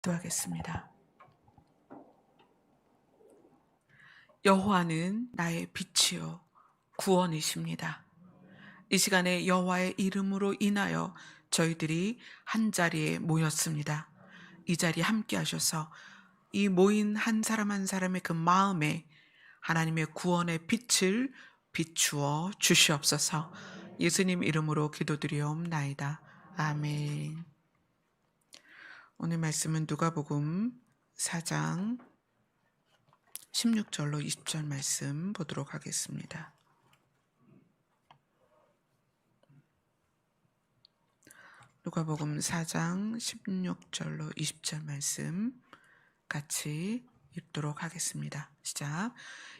기도하겠습니다. 여호와는 나의 빛이요 구원이십니다. 이 시간에 여호와의 이름으로 인하여 저희들이 한 자리에 모였습니다. 이 자리에 함께 하셔서 이 모인 한 사람 한 사람의 그 마음에 하나님의 구원의 빛을 비추어 주시옵소서. 예수님 이름으로 기도드리옵나이다. 아멘. 오늘 말씀은 누가복음 4장 16절로 20절 말씀 보도록 하겠습니다. 누가복음 4장 16절로 20절 말씀 같이 읽도록 하겠습니다. 시작.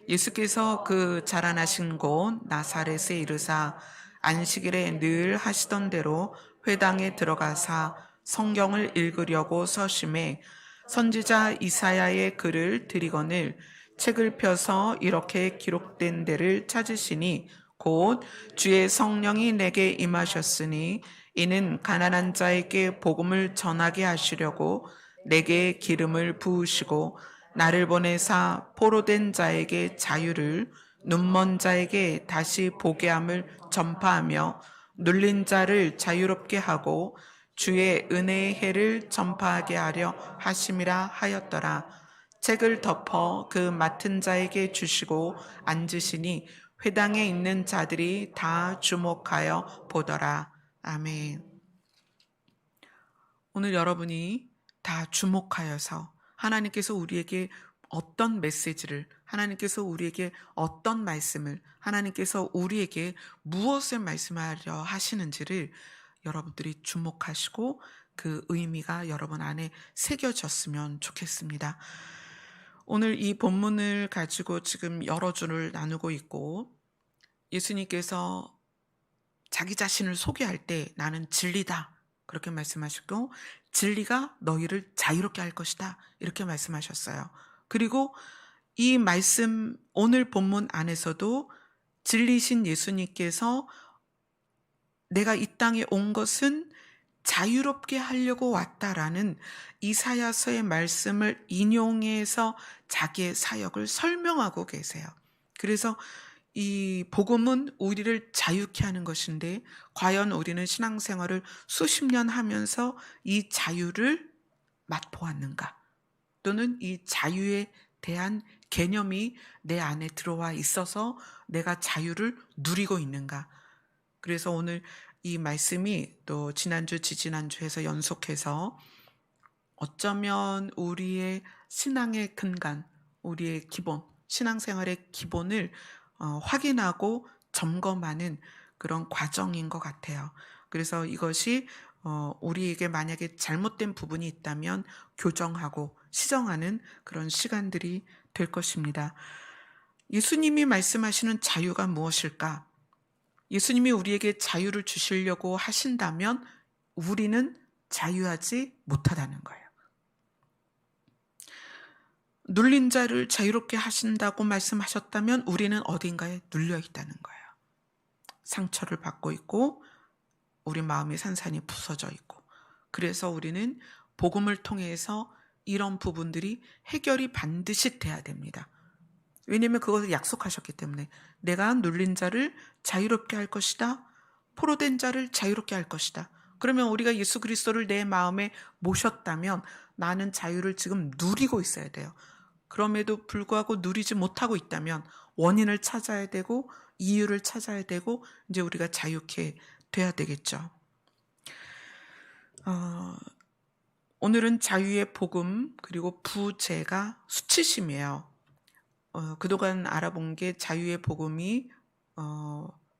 예수께서 그 자라나신 곳 나사렛에 이르사 안식일에 늘 하시던 대로 회당에 들어가사 성경을 읽으려고 서심해 선지자 이사야의 글을 들이거늘 책을 펴서 이렇게 기록된 데를 찾으시니 곧 주의 성령이 내게 임하셨으니 이는 가난한 자에게 복음을 전하게 하시려고 내게 기름을 부으시고 나를 보내사 포로된 자에게 자유를 눈먼 자에게 다시 보게 함을 전파하며 눌린 자를 자유롭게 하고 주의 은혜의 해를 전파하게 하려 하심이라 하였더라. 책을 덮어 그 맡은 자에게 주시고 앉으시니 회당에 있는 자들이 다 주목하여 보더라. 아멘. 오늘 여러분이 다 주목하여서 하나님께서 우리에게 어떤 메시지를, 하나님께서 우리에게 어떤 말씀을, 하나님께서 우리에게 무엇을 말씀하려 하시는지를 여러분들이 주목하시고 그 의미가 여러분 안에 새겨졌으면 좋겠습니다. 오늘 이 본문을 가지고 지금 여러 줄을 나누고 있고, 예수님께서 자기 자신을 소개할 때 나는 진리다 그렇게 말씀하시고, 진리가 너희를 자유롭게 할 것이다 이렇게 말씀하셨어요. 그리고 이 말씀 오늘 본문 안에서도 진리신 예수님께서 내가 이 땅에 온 것은 자유롭게 하려고 왔다라는 이사야서의 말씀을 인용해서 자기의 사역을 설명하고 계세요. 그래서 이 복음은 우리를 자유케 하는 것인데 과연 우리는 신앙생활을 수십 년 하면서 이 자유를 맛보았는가? 또는 이 자유에 대한 개념이 내 안에 들어와 있어서 내가 자유를 누리고 있는가? 그래서 오늘 이 말씀이 또 지난주, 지지난주에서 연속해서 어쩌면 우리의 신앙의 근간, 우리의 기본, 신앙생활의 기본을 확인하고 점검하는 그런 과정인 것 같아요. 그래서 이것이 우리에게 만약에 잘못된 부분이 있다면 교정하고 시정하는 그런 시간들이 될 것입니다. 예수님이 말씀하시는 자유가 무엇일까? 예수님이 우리에게 자유를 주시려고 하신다면 우리는 자유하지 못하다는 거예요. 눌린 자를 자유롭게 하신다고 말씀하셨다면 우리는 어딘가에 눌려 있다는 거예요. 상처를 받고 있고 우리 마음의 산산이 부서져 있고, 그래서 우리는 복음을 통해서 이런 부분들이 해결이 반드시 돼야 됩니다. 왜냐하면 그것을 약속하셨기 때문에 내가 눌린 자를 자유롭게 할 것이다. 포로된 자를 자유롭게 할 것이다. 그러면 우리가 예수 그리스도를 내 마음에 모셨다면 나는 자유를 지금 누리고 있어야 돼요. 그럼에도 불구하고 누리지 못하고 있다면 원인을 찾아야 되고 이유를 찾아야 되고 이제 우리가 자유케 돼야 되겠죠. 오늘은 자유의 복음 그리고 부제가 수치심이에요. 그동안 알아본 게 자유의 복음이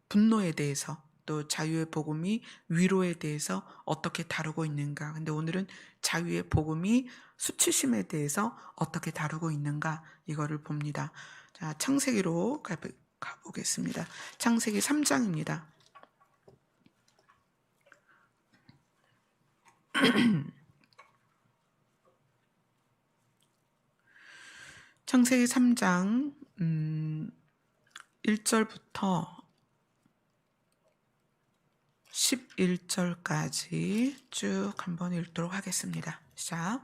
분노에 대해서, 또 자유의 복음이 위로에 대해서 어떻게 다루고 있는가. 근데 오늘은 자유의 복음이 수치심에 대해서 어떻게 다루고 있는가 이거를 봅니다. 자, 창세기로 가보겠습니다. 창세기 3장입니다. 창세기 3장 1절부터 11절까지 쭉 한번 읽도록 하겠습니다. 자,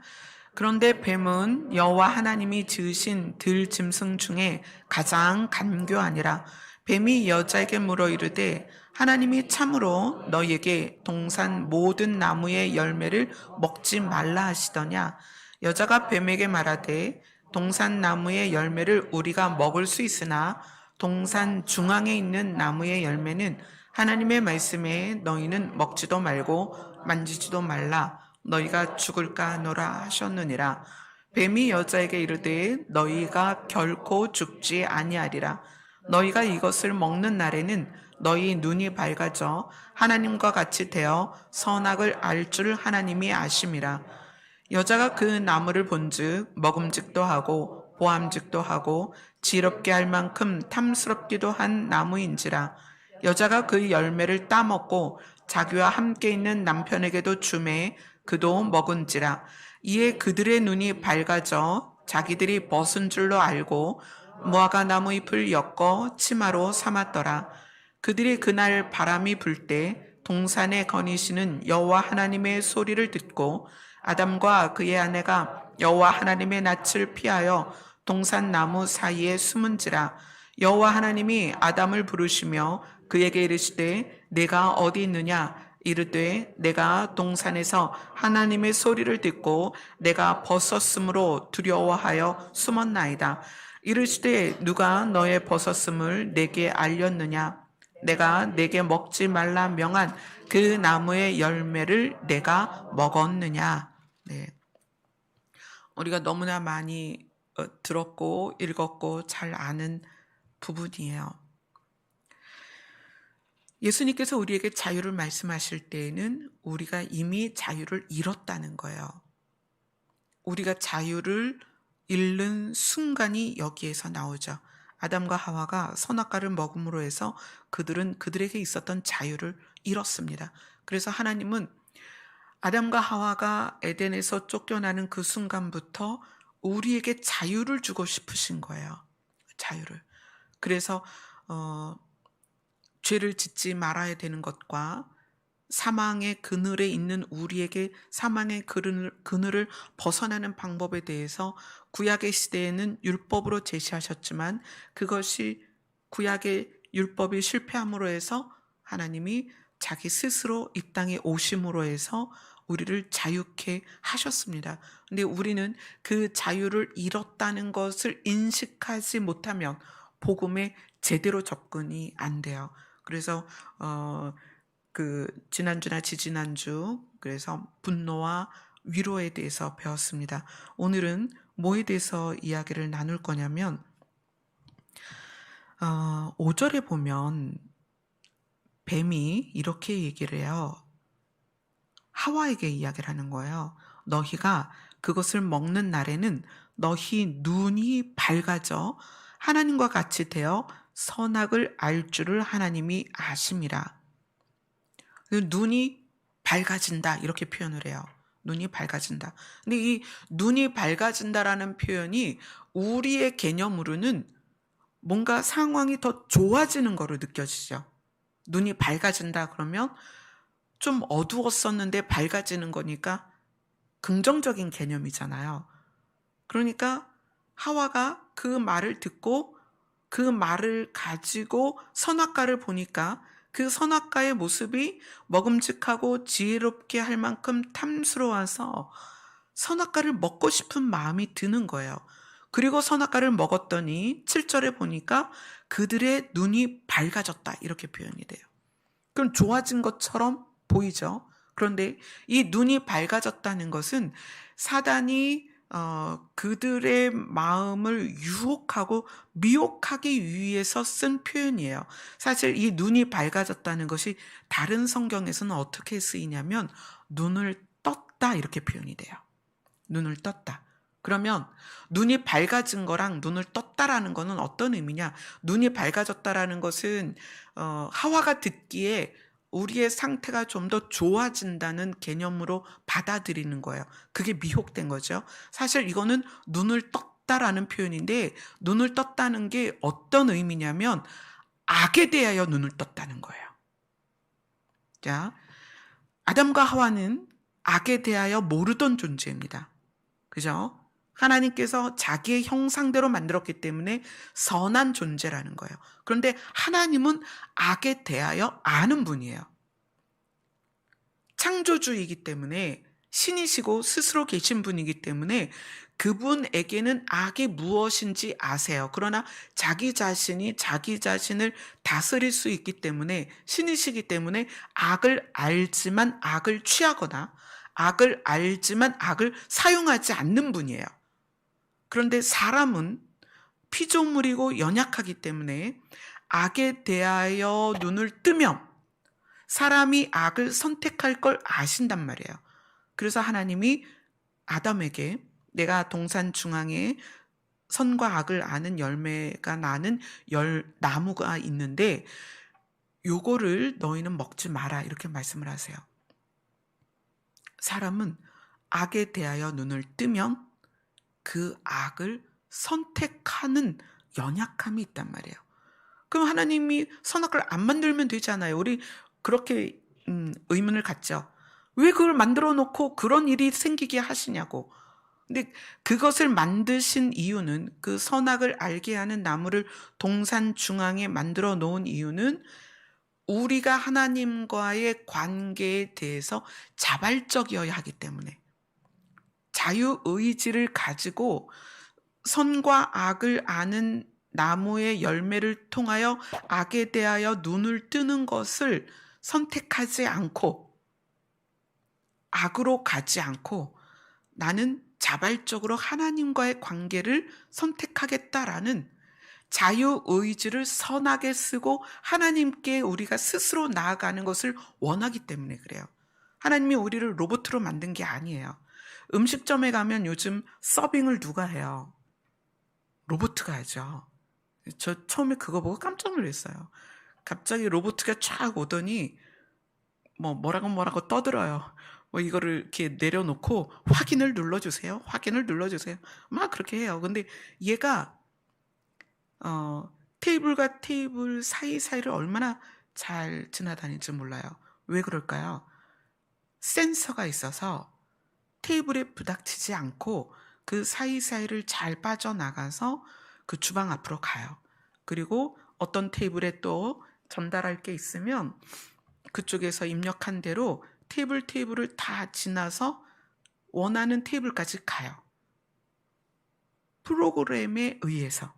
그런데 뱀은 여호와 하나님이 지으신 들짐승 중에 가장 간교하니라. 뱀이 여자에게 물어 이르되 하나님이 참으로 너희에게 동산 모든 나무의 열매를 먹지 말라 하시더냐. 여자가 뱀에게 말하되 동산 나무의 열매를 우리가 먹을 수 있으나 동산 중앙에 있는 나무의 열매는 하나님의 말씀에 너희는 먹지도 말고 만지지도 말라. 너희가 죽을까 하노라 하셨느니라. 뱀이 여자에게 이르되 너희가 결코 죽지 아니하리라. 너희가 이것을 먹는 날에는 너희 눈이 밝아져 하나님과 같이 되어 선악을 알 줄 하나님이 아심이라. 여자가 그 나무를 본즉 먹음직도 하고 보암직도 하고 지럽게 할 만큼 탐스럽기도 한 나무인지라. 여자가 그 열매를 따먹고 자기와 함께 있는 남편에게도 주매 그도 먹은지라. 이에 그들의 눈이 밝아져 자기들이 벗은 줄로 알고 무화과 나무 잎을 엮어 치마로 삼았더라. 그들이 그날 바람이 불 때 동산에 거니시는 여호와 하나님의 소리를 듣고 아담과 그의 아내가 여호와 하나님의 낯을 피하여 동산 나무 사이에 숨은지라. 여호와 하나님이 아담을 부르시며 그에게 이르시되 내가 어디 있느냐. 이르되 내가 동산에서 하나님의 소리를 듣고 내가 벗었으므로 두려워하여 숨었나이다. 이르시되 누가 너의 벗었음을 내게 알렸느냐. 내가 내게 먹지 말라 명한 그 나무의 열매를 내가 먹었느냐. 네. 우리가 너무나 많이 들었고 읽었고 잘 아는 부분이에요. 예수님께서 우리에게 자유를 말씀하실 때에는 우리가 이미 자유를 잃었다는 거예요. 우리가 자유를 잃는 순간이 여기에서 나오죠. 아담과 하와가 선악과를 먹음으로 해서 그들은 그들에게 있었던 자유를 잃었습니다. 그래서 하나님은 아담과 하와가 에덴에서 쫓겨나는 그 순간부터 우리에게 자유를 주고 싶으신 거예요. 자유를. 그래서 죄를 짓지 말아야 되는 것과 사망의 그늘에 있는 우리에게 사망의 그늘을 벗어나는 방법에 대해서 구약의 시대에는 율법으로 제시하셨지만 그것이 구약의 율법이 실패함으로 해서 하나님이 자기 스스로 이 땅에 오심으로 해서 우리를 자유케 하셨습니다. 근데 우리는 그 자유를 잃었다는 것을 인식하지 못하면 복음에 제대로 접근이 안 돼요. 그래서 지난주나 지지난주 그래서 분노와 위로에 대해서 배웠습니다. 오늘은 뭐에 대해서 이야기를 나눌 거냐면 5절에 보면 뱀이 이렇게 얘기를 해요. 하와에게 이야기를 하는 거예요. 너희가 그것을 먹는 날에는 너희 눈이 밝아져 하나님과 같이 되어 선악을 알 줄을 하나님이 아심이라. 눈이 밝아진다 이렇게 표현을 해요. 눈이 밝아진다. 근데 이 눈이 밝아진다라는 표현이 우리의 개념으로는 뭔가 상황이 더 좋아지는 거로 느껴지죠. 눈이 밝아진다 그러면 좀 어두웠었는데 밝아지는 거니까 긍정적인 개념이잖아요. 그러니까 하와가 그 말을 듣고 그 말을 가지고 선악과를 보니까 그 선악과의 모습이 먹음직하고 지혜롭게 할 만큼 탐스러워서 선악과를 먹고 싶은 마음이 드는 거예요. 그리고 선악과를 먹었더니 7절에 보니까 그들의 눈이 밝아졌다 이렇게 표현이 돼요. 그럼 좋아진 것처럼 보이죠. 그런데 이 눈이 밝아졌다는 것은 사단이 그들의 마음을 유혹하고 미혹하기 위해서 쓴 표현이에요. 사실 이 눈이 밝아졌다는 것이 다른 성경에서는 어떻게 쓰이냐면 눈을 떴다 이렇게 표현이 돼요. 눈을 떴다. 그러면 눈이 밝아진 거랑 눈을 떴다라는 거는 어떤 의미냐? 눈이 밝아졌다라는 것은 하와가 듣기에 우리의 상태가 좀 더 좋아진다는 개념으로 받아들이는 거예요. 그게 미혹된 거죠. 사실 이거는 눈을 떴다라는 표현인데 눈을 떴다는 게 어떤 의미냐면 악에 대하여 눈을 떴다는 거예요. 자, 아담과 하와는 악에 대하여 모르던 존재입니다. 그죠? 하나님께서 자기의 형상대로 만들었기 때문에 선한 존재라는 거예요. 그런데 하나님은 악에 대하여 아는 분이에요. 창조주이기 때문에 신이시고 스스로 계신 분이기 때문에 그분에게는 악이 무엇인지 아세요. 그러나 자기 자신이 자기 자신을 다스릴 수 있기 때문에 신이시기 때문에 악을 알지만 악을 취하거나 악을 알지만 악을 사용하지 않는 분이에요. 그런데 사람은 피조물이고 연약하기 때문에 악에 대하여 눈을 뜨면 사람이 악을 선택할 걸 아신단 말이에요. 그래서 하나님이 아담에게 내가 동산 중앙에 선과 악을 아는 열매가 나는 나무가 있는데 요거를 너희는 먹지 마라 이렇게 말씀을 하세요. 사람은 악에 대하여 눈을 뜨면 그 악을 선택하는 연약함이 있단 말이에요. 그럼 하나님이 선악을 안 만들면 되잖아요. 우리 그렇게 의문을 갖죠. 왜 그걸 만들어 놓고 그런 일이 생기게 하시냐고. 근데 그것을 만드신 이유는 그 선악을 알게 하는 나무를 동산 중앙에 만들어 놓은 이유는 우리가 하나님과의 관계에 대해서 자발적이어야 하기 때문에 자유의지를 가지고 선과 악을 아는 나무의 열매를 통하여 악에 대하여 눈을 뜨는 것을 선택하지 않고 악으로 가지 않고 나는 자발적으로 하나님과의 관계를 선택하겠다라는 자유의지를 선하게 쓰고 하나님께 우리가 스스로 나아가는 것을 원하기 때문에 그래요. 하나님이 우리를 로봇으로 만든 게 아니에요. 음식점에 가면 요즘 서빙을 누가 해요? 로봇가 하죠. 저 처음에 그거 보고 깜짝 놀랐어요. 갑자기 로봇가 쫙 오더니 뭐라고 떠들어요. 이거를 이렇게 내려놓고 확인을 눌러주세요. 확인을 눌러주세요. 막 그렇게 해요. 근데 얘가 테이블과 테이블 사이사이를 얼마나 잘 지나다니는지 몰라요. 왜 그럴까요? 센서가 있어서 테이블에 부닥치지 않고 그 사이사이를 잘 빠져나가서 그 주방 앞으로 가요. 그리고 어떤 테이블에 또 전달할 게 있으면 그쪽에서 입력한 대로 테이블을 다 지나서 원하는 테이블까지 가요. 프로그램에 의해서,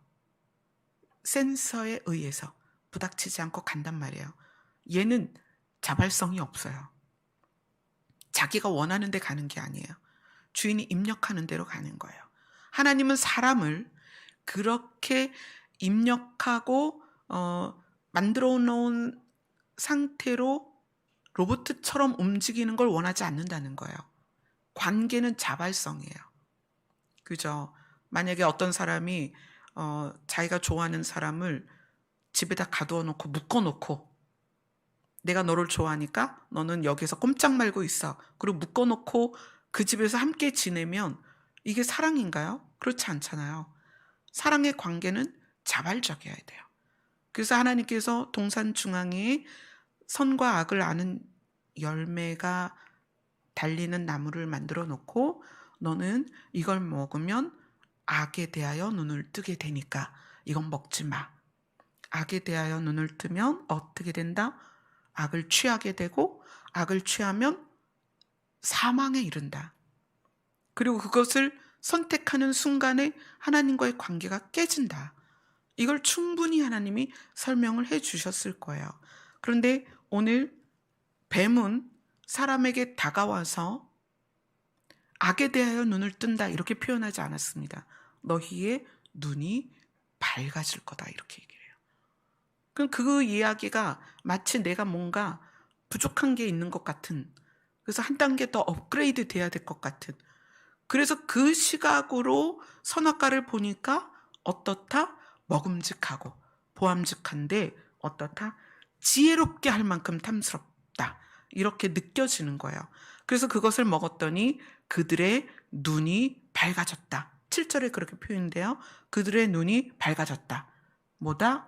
센서에 의해서 부닥치지 않고 간단 말이에요. 얘는 자발성이 없어요. 자기가 원하는 데 가는 게 아니에요. 주인이 입력하는 대로 가는 거예요. 하나님은 사람을 그렇게 입력하고 만들어 놓은 상태로 로봇처럼 움직이는 걸 원하지 않는다는 거예요. 관계는 자발성이에요. 그죠? 만약에 어떤 사람이 자기가 좋아하는 사람을 집에다 가두어 놓고 묶어 놓고 내가 너를 좋아하니까 너는 여기서 꼼짝 말고 있어. 그리고 묶어 놓고 그 집에서 함께 지내면 이게 사랑인가요? 그렇지 않잖아요. 사랑의 관계는 자발적이어야 돼요. 그래서 하나님께서 동산 중앙에 선과 악을 아는 열매가 달리는 나무를 만들어 놓고 너는 이걸 먹으면 악에 대하여 눈을 뜨게 되니까 이건 먹지 마. 악에 대하여 눈을 뜨면 어떻게 된다? 악을 취하게 되고 악을 취하면 사망에 이른다. 그리고 그것을 선택하는 순간에 하나님과의 관계가 깨진다. 이걸 충분히 하나님이 설명을 해 주셨을 거예요. 그런데 오늘 뱀은 사람에게 다가와서 악에 대하여 눈을 뜬다 이렇게 표현하지 않았습니다. 너희의 눈이 밝아질 거다 이렇게 얘기해요. 그럼 그 이야기가 마치 내가 뭔가 부족한 게 있는 것 같은, 그래서 한 단계 더 업그레이드 돼야 될 것 같은, 그래서 그 시각으로 선악과를 보니까 어떻다? 먹음직하고 보암직한데 어떻다? 지혜롭게 할 만큼 탐스럽다. 이렇게 느껴지는 거예요. 그래서 그것을 먹었더니 그들의 눈이 밝아졌다. 7절에 그렇게 표현돼요. 그들의 눈이 밝아졌다. 뭐다?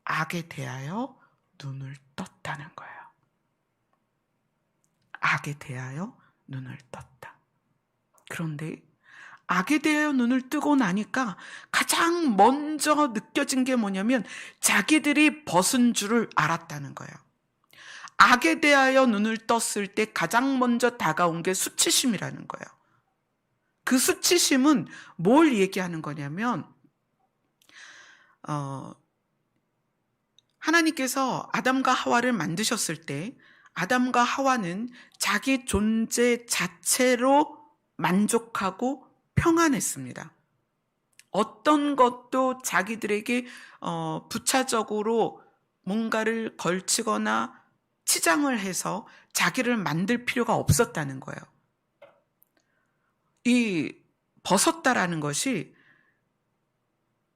악에 대하여 눈을 떴다는 거예요. 악에 대하여 눈을 떴다. 그런데 악에 대하여 눈을 뜨고 나니까 가장 먼저 느껴진 게 뭐냐면 자기들이 벗은 줄을 알았다는 거예요. 악에 대하여 눈을 떴을 때 가장 먼저 다가온 게 수치심이라는 거예요. 그 수치심은 뭘 얘기하는 거냐면 하나님께서 아담과 하와를 만드셨을 때 아담과 하와는 자기 존재 자체로 만족하고 평안했습니다. 어떤 것도 자기들에게 부차적으로 뭔가를 걸치거나 치장을 해서 자기를 만들 필요가 없었다는 거예요. 이 벗었다라는 것이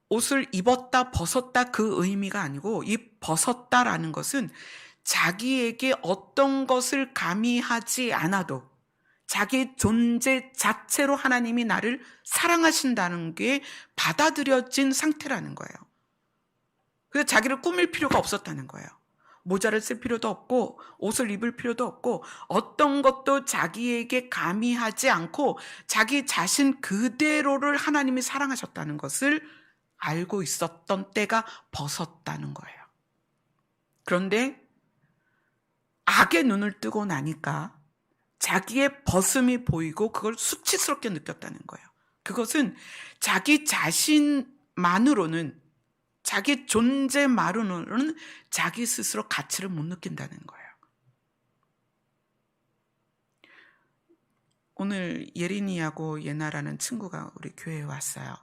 옷을 입었다 벗었다 그 의미가 아니고, 이 벗었다라는 것은 자기에게 어떤 것을 가미하지 않아도 자기 존재 자체로 하나님이 나를 사랑하신다는 게 받아들여진 상태라는 거예요. 그래서 자기를 꾸밀 필요가 없었다는 거예요. 모자를 쓸 필요도 없고 옷을 입을 필요도 없고 어떤 것도 자기에게 가미하지 않고 자기 자신 그대로를 하나님이 사랑하셨다는 것을 알고 있었던 때가 벗었다는 거예요. 그런데 악의 눈을 뜨고 나니까 자기의 벗음이 보이고 그걸 수치스럽게 느꼈다는 거예요. 그것은 자기 자신만으로는, 자기 존재만으로는 자기 스스로 가치를 못 느낀다는 거예요. 오늘 예린이하고 예나라는 친구가 우리 교회에 왔어요.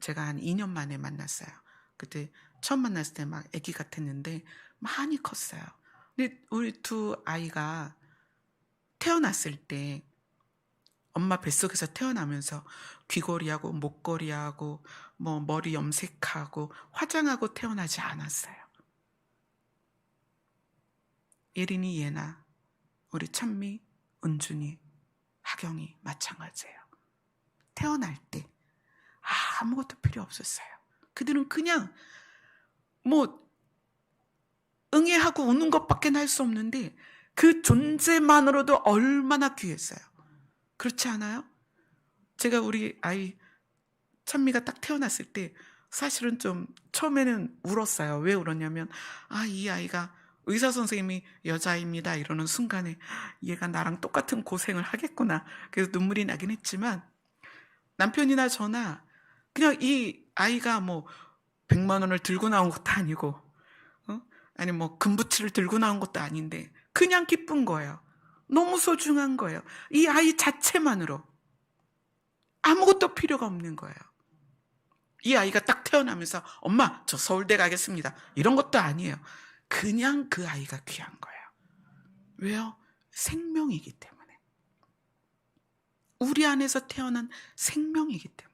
제가 한 2년 만에 만났어요. 그때 처음 만났을 때 막 아기 같았는데 많이 컸어요. 근데 우리 두 아이가 태어났을 때 엄마 뱃속에서 태어나면서 귀걸이하고 목걸이하고 뭐 머리 염색하고 화장하고 태어나지 않았어요. 예린이, 예나, 우리 찬미, 은준이, 하경이 마찬가지예요. 태어날 때 아무것도 필요 없었어요. 그들은 그냥 뭐 응애하고 우는 것밖에 할 수 없는데 그 존재만으로도 얼마나 귀했어요. 그렇지 않아요? 제가 우리 아이 찬미가 딱 태어났을 때 사실은 좀 처음에는 울었어요. 왜 울었냐면 이 아이가 의사 선생님이 여자입니다 이러는 순간에 얘가 나랑 똑같은 고생을 하겠구나. 그래서 눈물이 나긴 했지만 남편이나 저나 그냥 이 아이가 뭐 100만 원을 들고 나온 것도 아니고 아니 뭐 금부치를 들고 나온 것도 아닌데 그냥 기쁜 거예요. 너무 소중한 거예요. 이 아이 자체만으로 아무것도 필요가 없는 거예요. 이 아이가 딱 태어나면서 엄마 저 서울대 가겠습니다 이런 것도 아니에요. 그냥 그 아이가 귀한 거예요. 왜요? 생명이기 때문에. 우리 안에서 태어난 생명이기 때문에.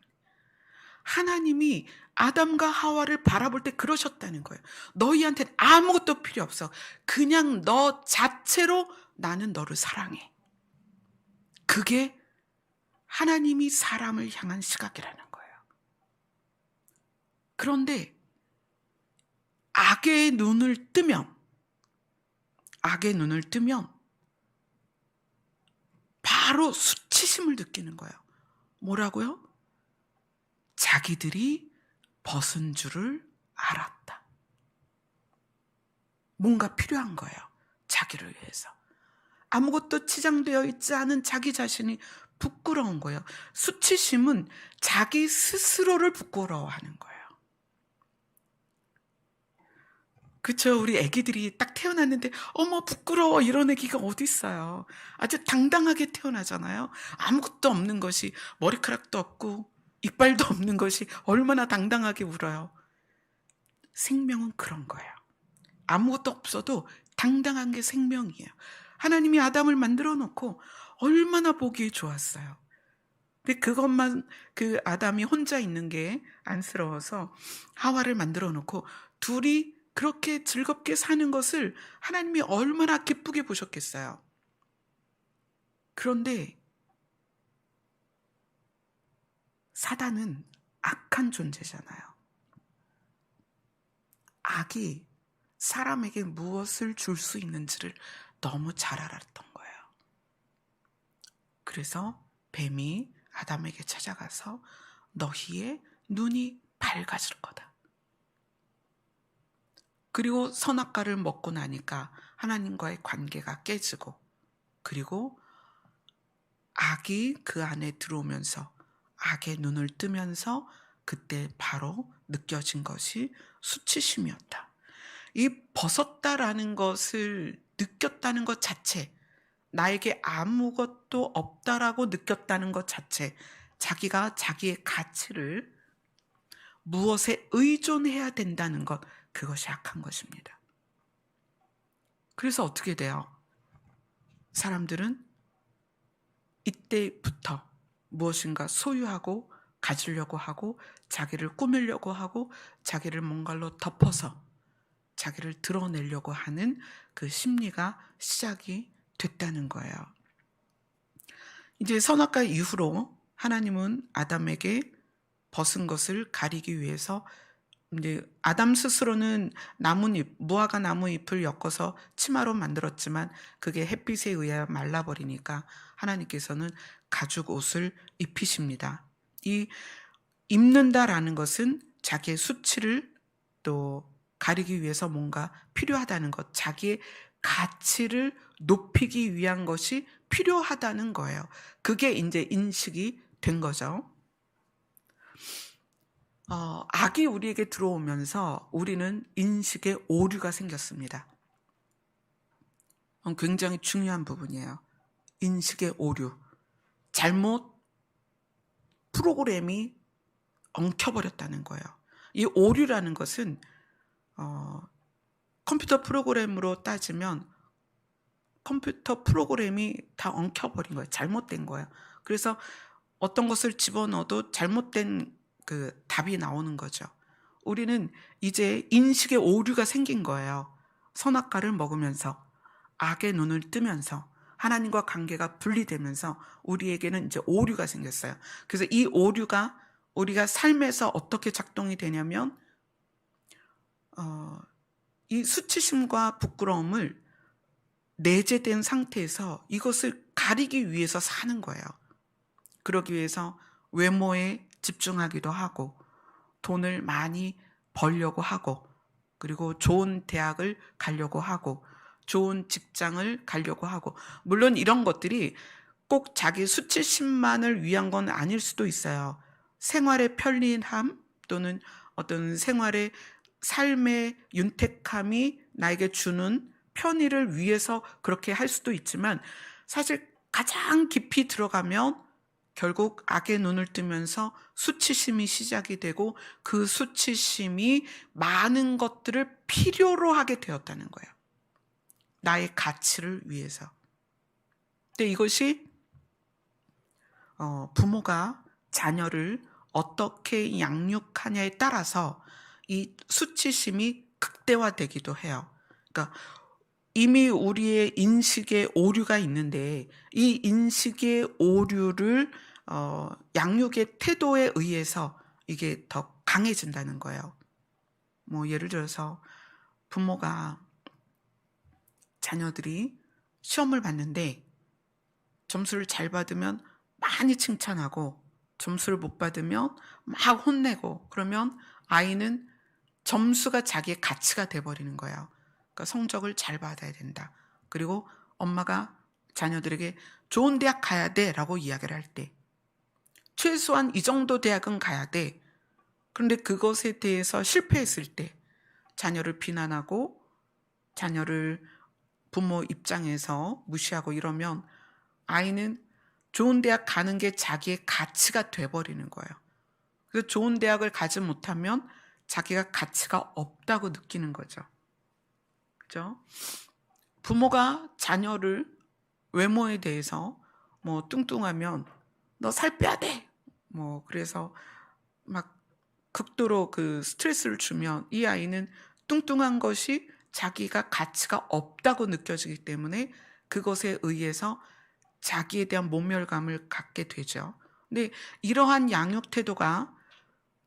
하나님이 아담과 하와를 바라볼 때 그러셨다는 거예요. 너희한테는 아무것도 필요 없어. 그냥 너 자체로 나는 너를 사랑해. 그게 하나님이 사람을 향한 시각이라는 거예요. 그런데 악의 눈을 뜨면 바로 수치심을 느끼는 거예요. 뭐라고요? 자기들이 벗은 줄을 알았다. 뭔가 필요한 거예요. 자기를 위해서. 아무것도 치장되어 있지 않은 자기 자신이 부끄러운 거예요. 수치심은 자기 스스로를 부끄러워하는 거예요. 그렇죠. 우리 애기들이 딱 태어났는데 어머 부끄러워 이런 애기가 어디 있어요. 아주 당당하게 태어나잖아요. 아무것도 없는 것이, 머리카락도 없고 이빨도 없는 것이 얼마나 당당하게 울어요. 생명은 그런 거예요. 아무것도 없어도 당당한 게 생명이에요. 하나님이 아담을 만들어 놓고 얼마나 보기에 좋았어요. 근데 그것만, 그 아담이 혼자 있는 게 안쓰러워서 하와를 만들어 놓고 둘이 그렇게 즐겁게 사는 것을 하나님이 얼마나 기쁘게 보셨겠어요. 그런데 사단은 악한 존재잖아요. 악이 사람에게 무엇을 줄 수 있는지를 너무 잘 알았던 거예요. 그래서 뱀이 아담에게 찾아가서 너희의 눈이 밝아질 거다. 그리고 선악과를 먹고 나니까 하나님과의 관계가 깨지고, 그리고 악이 그 안에 들어오면서 악의 눈을 뜨면서 그때 바로 느껴진 것이 수치심이었다. 이 벗었다라는 것을 느꼈다는 것 자체, 나에게 아무것도 없다라고 느꼈다는 것 자체, 자기가 자기의 가치를 무엇에 의존해야 된다는 것, 그것이 악한 것입니다. 그래서 어떻게 돼요? 사람들은 이때부터 무엇인가 소유하고 가지려고 하고 자기를 꾸미려고 하고 자기를 뭔가로 덮어서 자기를 드러내려고 하는 그 심리가 시작이 됐다는 거예요. 이제 선악과 이후로 하나님은 아담에게 벗은 것을 가리기 위해서 이제 아담 스스로는 나뭇잎, 무화과 나무잎을 엮어서 치마로 만들었지만 그게 햇빛에 의해 말라버리니까 하나님께서는 가죽 옷을 입히십니다. 이 입는다라는 것은 자기의 수치를 또 가리기 위해서 뭔가 필요하다는 것, 자기의 가치를 높이기 위한 것이 필요하다는 거예요. 그게 이제 인식이 된 거죠. 악이 우리에게 들어오면서 우리는 인식의 오류가 생겼습니다. 굉장히 중요한 부분이에요. 인식의 오류. 잘못 프로그램이 엉켜버렸다는 거예요. 이 오류라는 것은 컴퓨터 프로그램으로 따지면 컴퓨터 프로그램이 다 엉켜버린 거예요. 잘못된 거예요. 그래서 어떤 것을 집어넣어도 잘못된 그 답이 나오는 거죠. 우리는 이제 인식의 오류가 생긴 거예요. 선악과를 먹으면서 악의 눈을 뜨면서 하나님과 관계가 분리되면서 우리에게는 이제 오류가 생겼어요. 그래서 이 오류가 우리가 삶에서 어떻게 작동이 되냐면 이 수치심과 부끄러움을 내재된 상태에서 이것을 가리기 위해서 사는 거예요. 그러기 위해서 외모에 집중하기도 하고 돈을 많이 벌려고 하고 그리고 좋은 대학을 가려고 하고 좋은 직장을 가려고 하고 물론 이런 것들이 꼭 자기 수치심만을 위한 건 아닐 수도 있어요. 생활의 편리함 또는 어떤 생활의 삶의 윤택함이 나에게 주는 편의를 위해서 그렇게 할 수도 있지만 사실 가장 깊이 들어가면 결국 악의 눈을 뜨면서 수치심이 시작이 되고 그 수치심이 많은 것들을 필요로 하게 되었다는 거예요. 나의 가치를 위해서. 근데 이것이 부모가 자녀를 어떻게 양육하냐에 따라서 이 수치심이 극대화되기도 해요. 그러니까 이미 우리의 인식의 오류가 있는데 이 인식의 오류를 양육의 태도에 의해서 이게 더 강해진다는 거예요. 뭐 예를 들어서 부모가 자녀들이 시험을 봤는데 점수를 잘 받으면 많이 칭찬하고 점수를 못 받으면 막 혼내고 그러면 아이는 점수가 자기의 가치가 돼버리는 거예요. 그러니까 성적을 잘 받아야 된다. 그리고 엄마가 자녀들에게 좋은 대학 가야 돼 라고 이야기를 할 때 최소한 이 정도 대학은 가야 돼. 그런데 그것에 대해서 실패했을 때 자녀를 비난하고 자녀를 부모 입장에서 무시하고 이러면 아이는 좋은 대학 가는 게 자기의 가치가 돼버리는 거예요. 그래서 좋은 대학을 가지 못하면 자기가 가치가 없다고 느끼는 거죠. 그죠? 부모가 자녀를 외모에 대해서 뭐 뚱뚱하면 너 살 빼야 돼. 뭐 그래서 막 극도로 그 스트레스를 주면 이 아이는 뚱뚱한 것이 자기가 가치가 없다고 느껴지기 때문에 그것에 의해서 자기에 대한 모멸감을 갖게 되죠. 근데 이러한 양육 태도가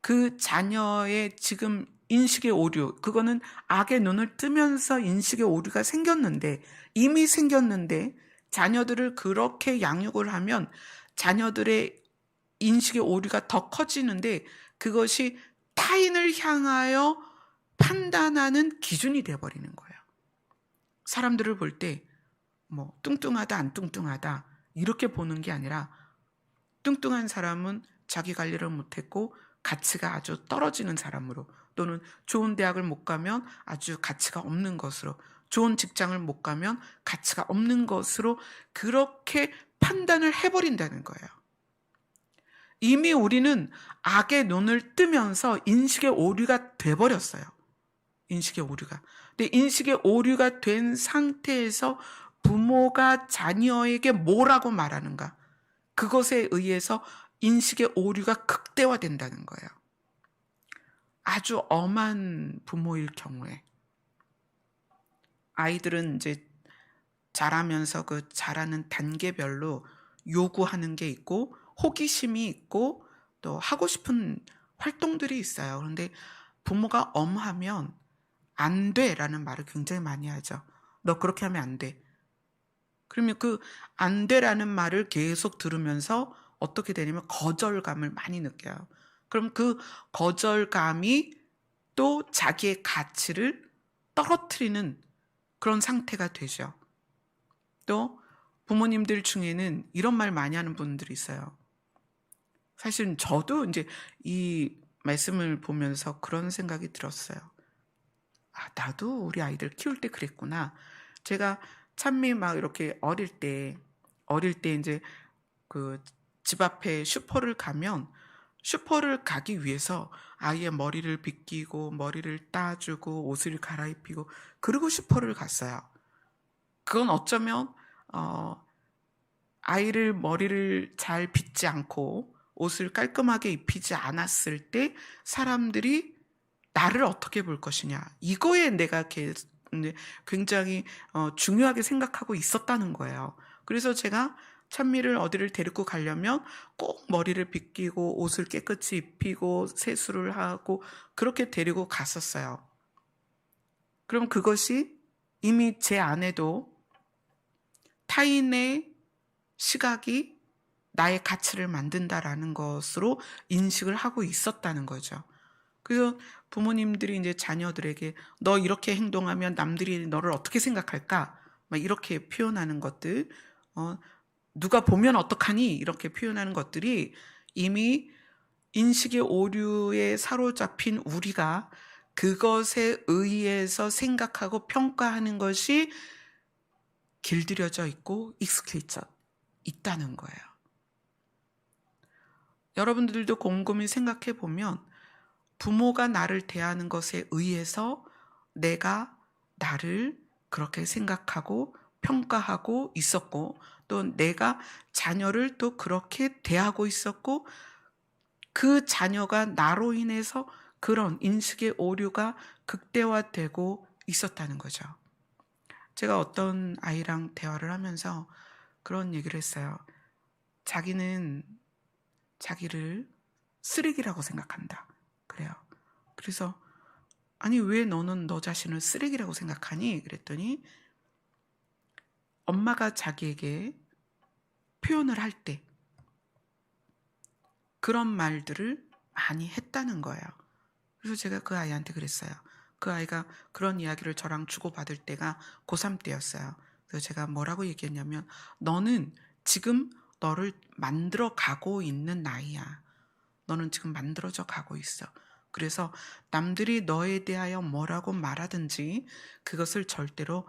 그 자녀의 지금 인식의 오류, 그거는 악의 눈을 뜨면서 인식의 오류가 생겼는데 이미 생겼는데 자녀들을 그렇게 양육을 하면 자녀들의 인식의 오류가 더 커지는데 그것이 타인을 향하여 판단하는 기준이 되어 버리는 거예요. 사람들을 볼 때 뭐 뚱뚱하다 안 뚱뚱하다 이렇게 보는 게 아니라 뚱뚱한 사람은 자기 관리를 못했고 가치가 아주 떨어지는 사람으로, 또는 좋은 대학을 못 가면 아주 가치가 없는 것으로, 좋은 직장을 못 가면 가치가 없는 것으로 그렇게 판단을 해버린다는 거예요. 이미 우리는 악의 눈을 뜨면서 인식의 오류가 돼버렸어요. 인식의 오류가. 근데 인식의 오류가 된 상태에서 부모가 자녀에게 뭐라고 말하는가, 그것에 의해서 인식의 오류가 극대화된다는 거예요. 아주 엄한 부모일 경우에 아이들은 이제 자라면서 그 자라는 단계별로 요구하는 게 있고 호기심이 있고 또 하고 싶은 활동들이 있어요. 그런데 부모가 엄하면 안 돼라는 말을 굉장히 많이 하죠. 너 그렇게 하면 안 돼. 그러면 그 안 돼라는 말을 계속 들으면서 어떻게 되냐면 거절감을 많이 느껴요. 그럼 그 거절감이 또 자기의 가치를 떨어뜨리는 그런 상태가 되죠. 또 부모님들 중에는 이런 말 많이 하는 분들이 있어요. 사실은 저도 이제 이 말씀을 보면서 그런 생각이 들었어요. 아, 나도 우리 아이들 키울 때 그랬구나. 제가 찬미 막 이렇게 어릴 때 이제 그 집 앞에 슈퍼를 가면, 슈퍼를 가기 위해서 아이의 머리를 빗기고 머리를 따주고 옷을 갈아입히고 그리고 슈퍼를 갔어요. 그건 어쩌면 아이를 머리를 잘 빗지 않고 옷을 깔끔하게 입히지 않았을 때 사람들이 나를 어떻게 볼 것이냐, 이거에 내가 굉장히 중요하게 생각하고 있었다는 거예요. 그래서 제가 찬미를 어디를 데리고 가려면 꼭 머리를 빗기고 옷을 깨끗이 입히고 세수를 하고 그렇게 데리고 갔었어요. 그럼 그것이 이미 제 안에도 타인의 시각이 나의 가치를 만든다라는 것으로 인식을 하고 있었다는 거죠. 그래서 부모님들이 이제 자녀들에게 너 이렇게 행동하면 남들이 너를 어떻게 생각할까? 막 이렇게 표현하는 것들, 누가 보면 어떡하니? 이렇게 표현하는 것들이 이미 인식의 오류에 사로잡힌 우리가 그것에 의해서 생각하고 평가하는 것이 길들여져 있고 익숙해져 있다는 거예요. 여러분들도 곰곰이 생각해 보면 부모가 나를 대하는 것에 의해서 내가 나를 그렇게 생각하고 평가하고 있었고, 또 내가 자녀를 또 그렇게 대하고 있었고, 그 자녀가 나로 인해서 그런 인식의 오류가 극대화되고 있었다는 거죠. 제가 어떤 아이랑 대화를 하면서 그런 얘기를 했어요. 자기는 자기를 쓰레기라고 생각한다. 그래요. 그래서 아니 왜 너는 너 자신을 쓰레기라고 생각하니? 그랬더니 엄마가 자기에게 표현을 할 때 그런 말들을 많이 했다는 거예요. 그래서 제가 그 아이한테 그랬어요. 그 아이가 그런 이야기를 저랑 주고받을 때가 고3 때였어요. 그래서 제가 뭐라고 얘기했냐면 너는 지금 너를 만들어 가고 있는 나이야. 너는 지금 만들어져 가고 있어. 그래서 남들이 너에 대하여 뭐라고 말하든지 그것을 절대로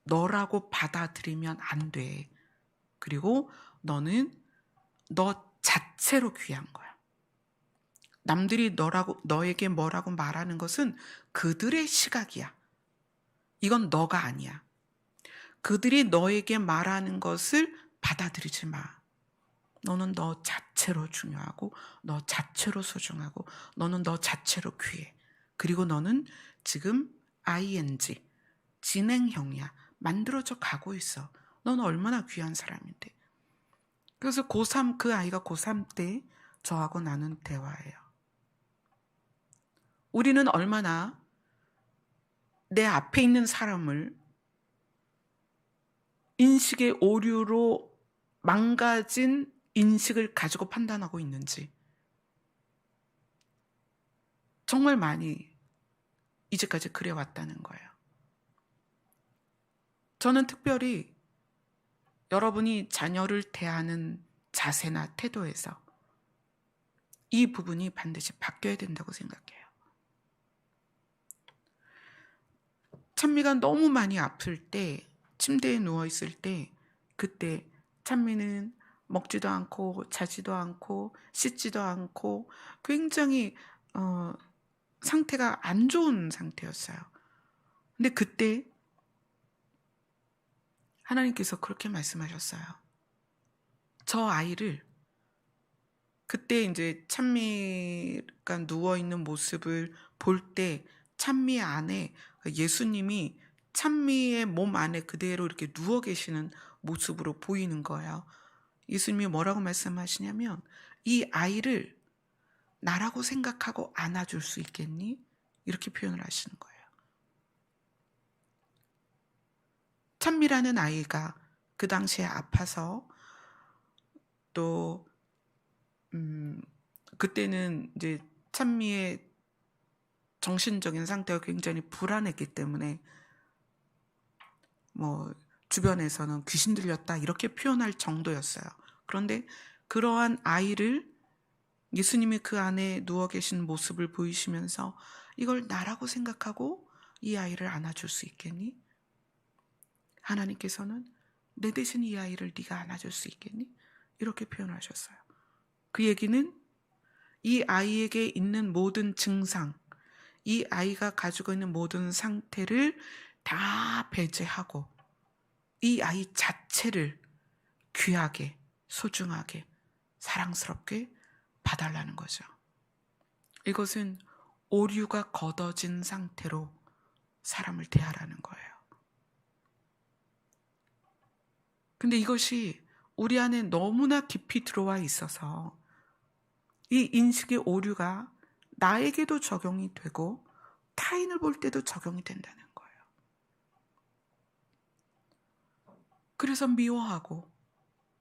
너라고 받아들이면 안 돼. 그리고 너는 너 자체로 귀한 거야. 남들이 너에게 뭐라고 말하는 것은 그들의 시각이야. 이건 너가 아니야. 그들이 너에게 말하는 것을 받아들이지 마. 너는 너 자체로 중요하고 너 자체로 소중하고 너는 너 자체로 귀해. 그리고 너는 지금 ing, 진행형이야. 만들어져 가고 있어. 너는 얼마나 귀한 사람인데. 그래서 고3, 그 아이가 고3 때 저하고 나눈 대화예요. 우리는 얼마나 내 앞에 있는 사람을 인식의 오류로 망가진 인식을 가지고 판단하고 있는지 정말 많이 이제까지 그래왔다는 거예요. 저는 특별히 여러분이 자녀를 대하는 자세나 태도에서 이 부분이 반드시 바뀌어야 된다고 생각해요. 찬미가 너무 많이 아플 때, 침대에 누워있을 때, 그때 찬미는 먹지도 않고 자지도 않고 씻지도 않고 굉장히 상태가 안 좋은 상태였어요. 근데 그때 하나님께서 그렇게 말씀하셨어요. 저 아이를, 그때 이제 찬미가 누워있는 모습을 볼 때 찬미 안에 예수님이 찬미의 몸 안에 그대로 이렇게 누워 계시는 모습으로 보이는 거예요. 예수님이 뭐라고 말씀하시냐면, 이 아이를 나라고 생각하고 안아줄 수 있겠니? 이렇게 표현을 하시는 거예요. 찬미라는 아이가 그 당시에 아파서 또 그때는 이제 찬미의 정신적인 상태가 굉장히 불안했기 때문에 뭐 주변에서는 귀신 들렸다 이렇게 표현할 정도였어요. 그런데 그러한 아이를 예수님이 그 안에 누워 계신 모습을 보이시면서 이걸 나라고 생각하고 이 아이를 안아줄 수 있겠니? 하나님께서는 내 대신 이 아이를 네가 안아줄 수 있겠니? 이렇게 표현하셨어요. 그 얘기는 이 아이에게 있는 모든 증상, 이 아이가 가지고 있는 모든 상태를 다 배제하고 이 아이 자체를 귀하게, 소중하게, 사랑스럽게 봐달라는 거죠. 이것은 오류가 걷어진 상태로 사람을 대하라는 거예요. 근데 이것이 우리 안에 너무나 깊이 들어와 있어서 이 인식의 오류가 나에게도 적용이 되고 타인을 볼 때도 적용이 된다는 거예요. 그래서 미워하고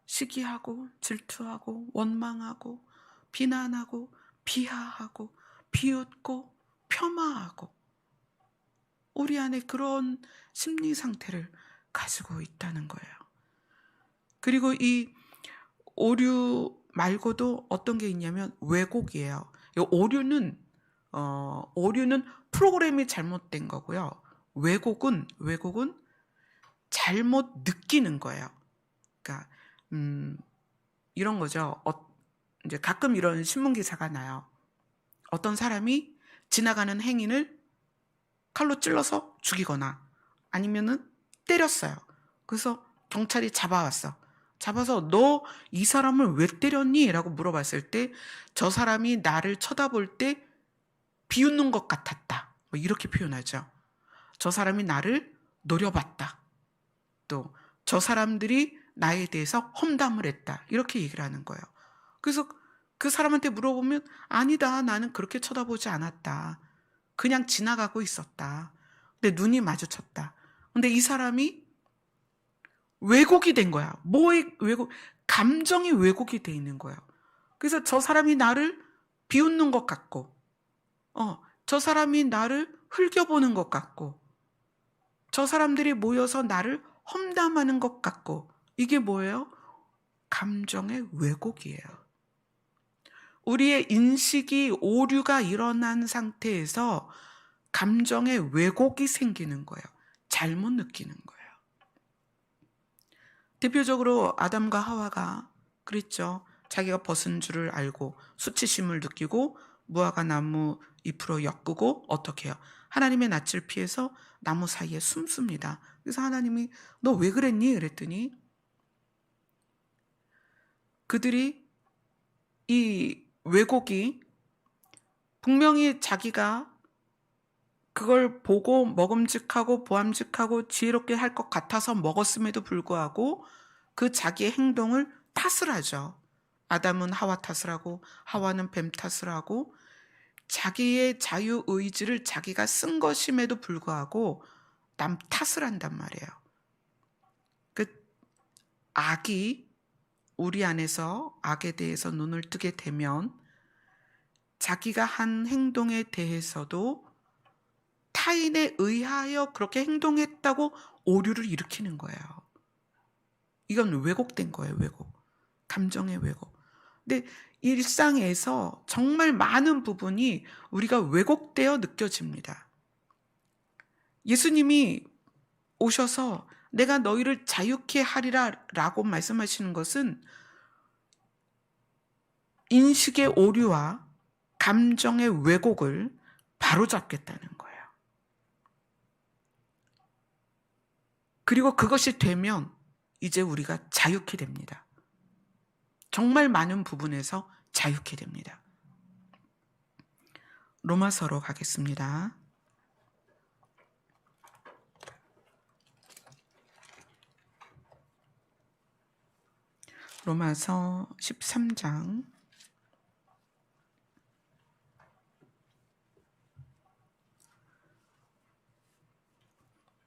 시기하고 질투하고 원망하고 비난하고 비하하고 비웃고 폄하하고 우리 안에 그런 심리 상태를 가지고 있다는 거예요. 그리고 이 오류 말고도 어떤 게 있냐면 왜곡이에요. 이 오류는 프로그램이 잘못된 거고요. 왜곡은 잘못 느끼는 거예요. 그러니까 이런 거죠. 이제 가끔 이런 신문 기사가 나요. 어떤 사람이 지나가는 행인을 칼로 찔러서 죽이거나 아니면은 때렸어요. 그래서 경찰이 잡아왔어. 잡아서 너 이 사람을 왜 때렸니? 라고 물어봤을 때 저 사람이 나를 쳐다볼 때 비웃는 것 같았다. 뭐 이렇게 표현하죠. 저 사람이 나를 노려봤다. 또 저 사람들이 나에 대해서 험담을 했다. 이렇게 얘기를 하는 거예요. 그래서 그 사람한테 물어보면 아니다. 나는 그렇게 쳐다보지 않았다. 그냥 지나가고 있었다. 근데 눈이 마주쳤다. 근데 이 사람이 왜곡이 된 거야. 뭐의 왜곡? 감정이 왜곡이 돼 있는 거예요. 그래서 저 사람이 나를 비웃는 것 같고, 저 사람이 나를 흘겨보는 것 같고, 저 사람들이 모여서 나를 험담하는 것 같고, 이게 뭐예요? 감정의 왜곡이에요. 우리의 인식이 오류가 일어난 상태에서 감정의 왜곡이 생기는 거예요. 잘못 느끼는 거예요. 대표적으로 아담과 하와가 그랬죠. 자기가 벗은 줄을 알고 수치심을 느끼고 무화과 나무 잎으로 엮고 어떻게 해요? 하나님의 낯을 피해서 나무 사이에 숨습니다. 그래서 하나님이 너 왜 그랬니? 그랬더니 그들이 이 왜곡이 분명히 자기가 그걸 보고 먹음직하고 보암직하고 지혜롭게 할 것 같아서 먹었음에도 불구하고 그 자기의 행동을 탓을 하죠. 아담은 하와 탓을 하고 하와는 뱀 탓을 하고 자기의 자유의지를 자기가 쓴 것임에도 불구하고 남 탓을 한단 말이에요. 그 악이 우리 안에서 악에 대해서 눈을 뜨게 되면 자기가 한 행동에 대해서도 타인에 의하여 그렇게 행동했다고 오류를 일으키는 거예요. 이건 왜곡된 거예요, 왜곡. 감정의 왜곡. 근데 일상에서 정말 많은 부분이 우리가 왜곡되어 느껴집니다. 예수님이 오셔서 내가 너희를 자유케 하리라 라고 말씀하시는 것은 인식의 오류와 감정의 왜곡을 바로잡겠다는 거예요. 그리고 그것이 되면 이제 우리가 자유케 됩니다. 정말 많은 부분에서 자유케 됩니다. 로마서로 가겠습니다. 로마서 13장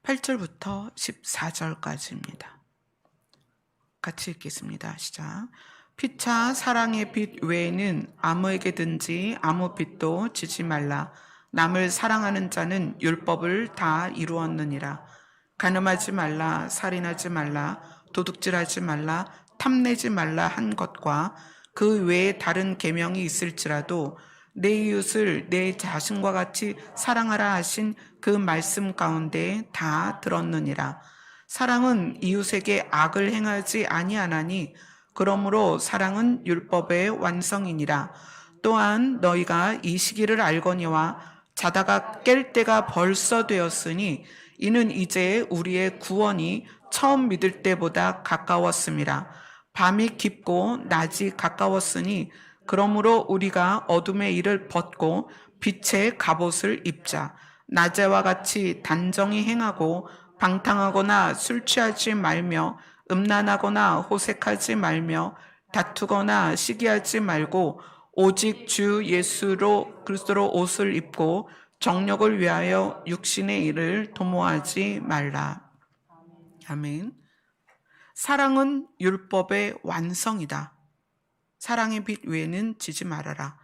8절부터 14절까지입니다. 같이 읽겠습니다. 시작. 피차 사랑의 빛 외에는 아무에게든지 아무 빛도 지지 말라. 남을 사랑하는 자는 율법을 다 이루었느니라. 간음하지 말라, 살인하지 말라, 도둑질하지 말라, 탐내지 말라 한 것과 그 외에 다른 계명이 있을지라도 내 이웃을 내 자신과 같이 사랑하라 하신 그 말씀 가운데 다 들었느니라. 사랑은 이웃에게 악을 행하지 아니하나니 그러므로 사랑은 율법의 완성이니라. 또한 너희가 이 시기를 알거니와 자다가 깰 때가 벌써 되었으니 이는 이제 우리의 구원이 처음 믿을 때보다 가까웠음이라. 밤이 깊고 낮이 가까웠으니 그러므로 우리가 어둠의 일을 벗고 빛의 갑옷을 입자. 낮에와 같이 단정히 행하고 방탕하거나 술 취하지 말며 음란하거나 호색하지 말며 다투거나 시기하지 말고 오직 주 예수로 그리스도로 옷을 입고 정욕을 위하여 육신의 일을 도모하지 말라. 아멘. 사랑은 율법의 완성이다. 사랑의 빛 외에는 지지 말아라.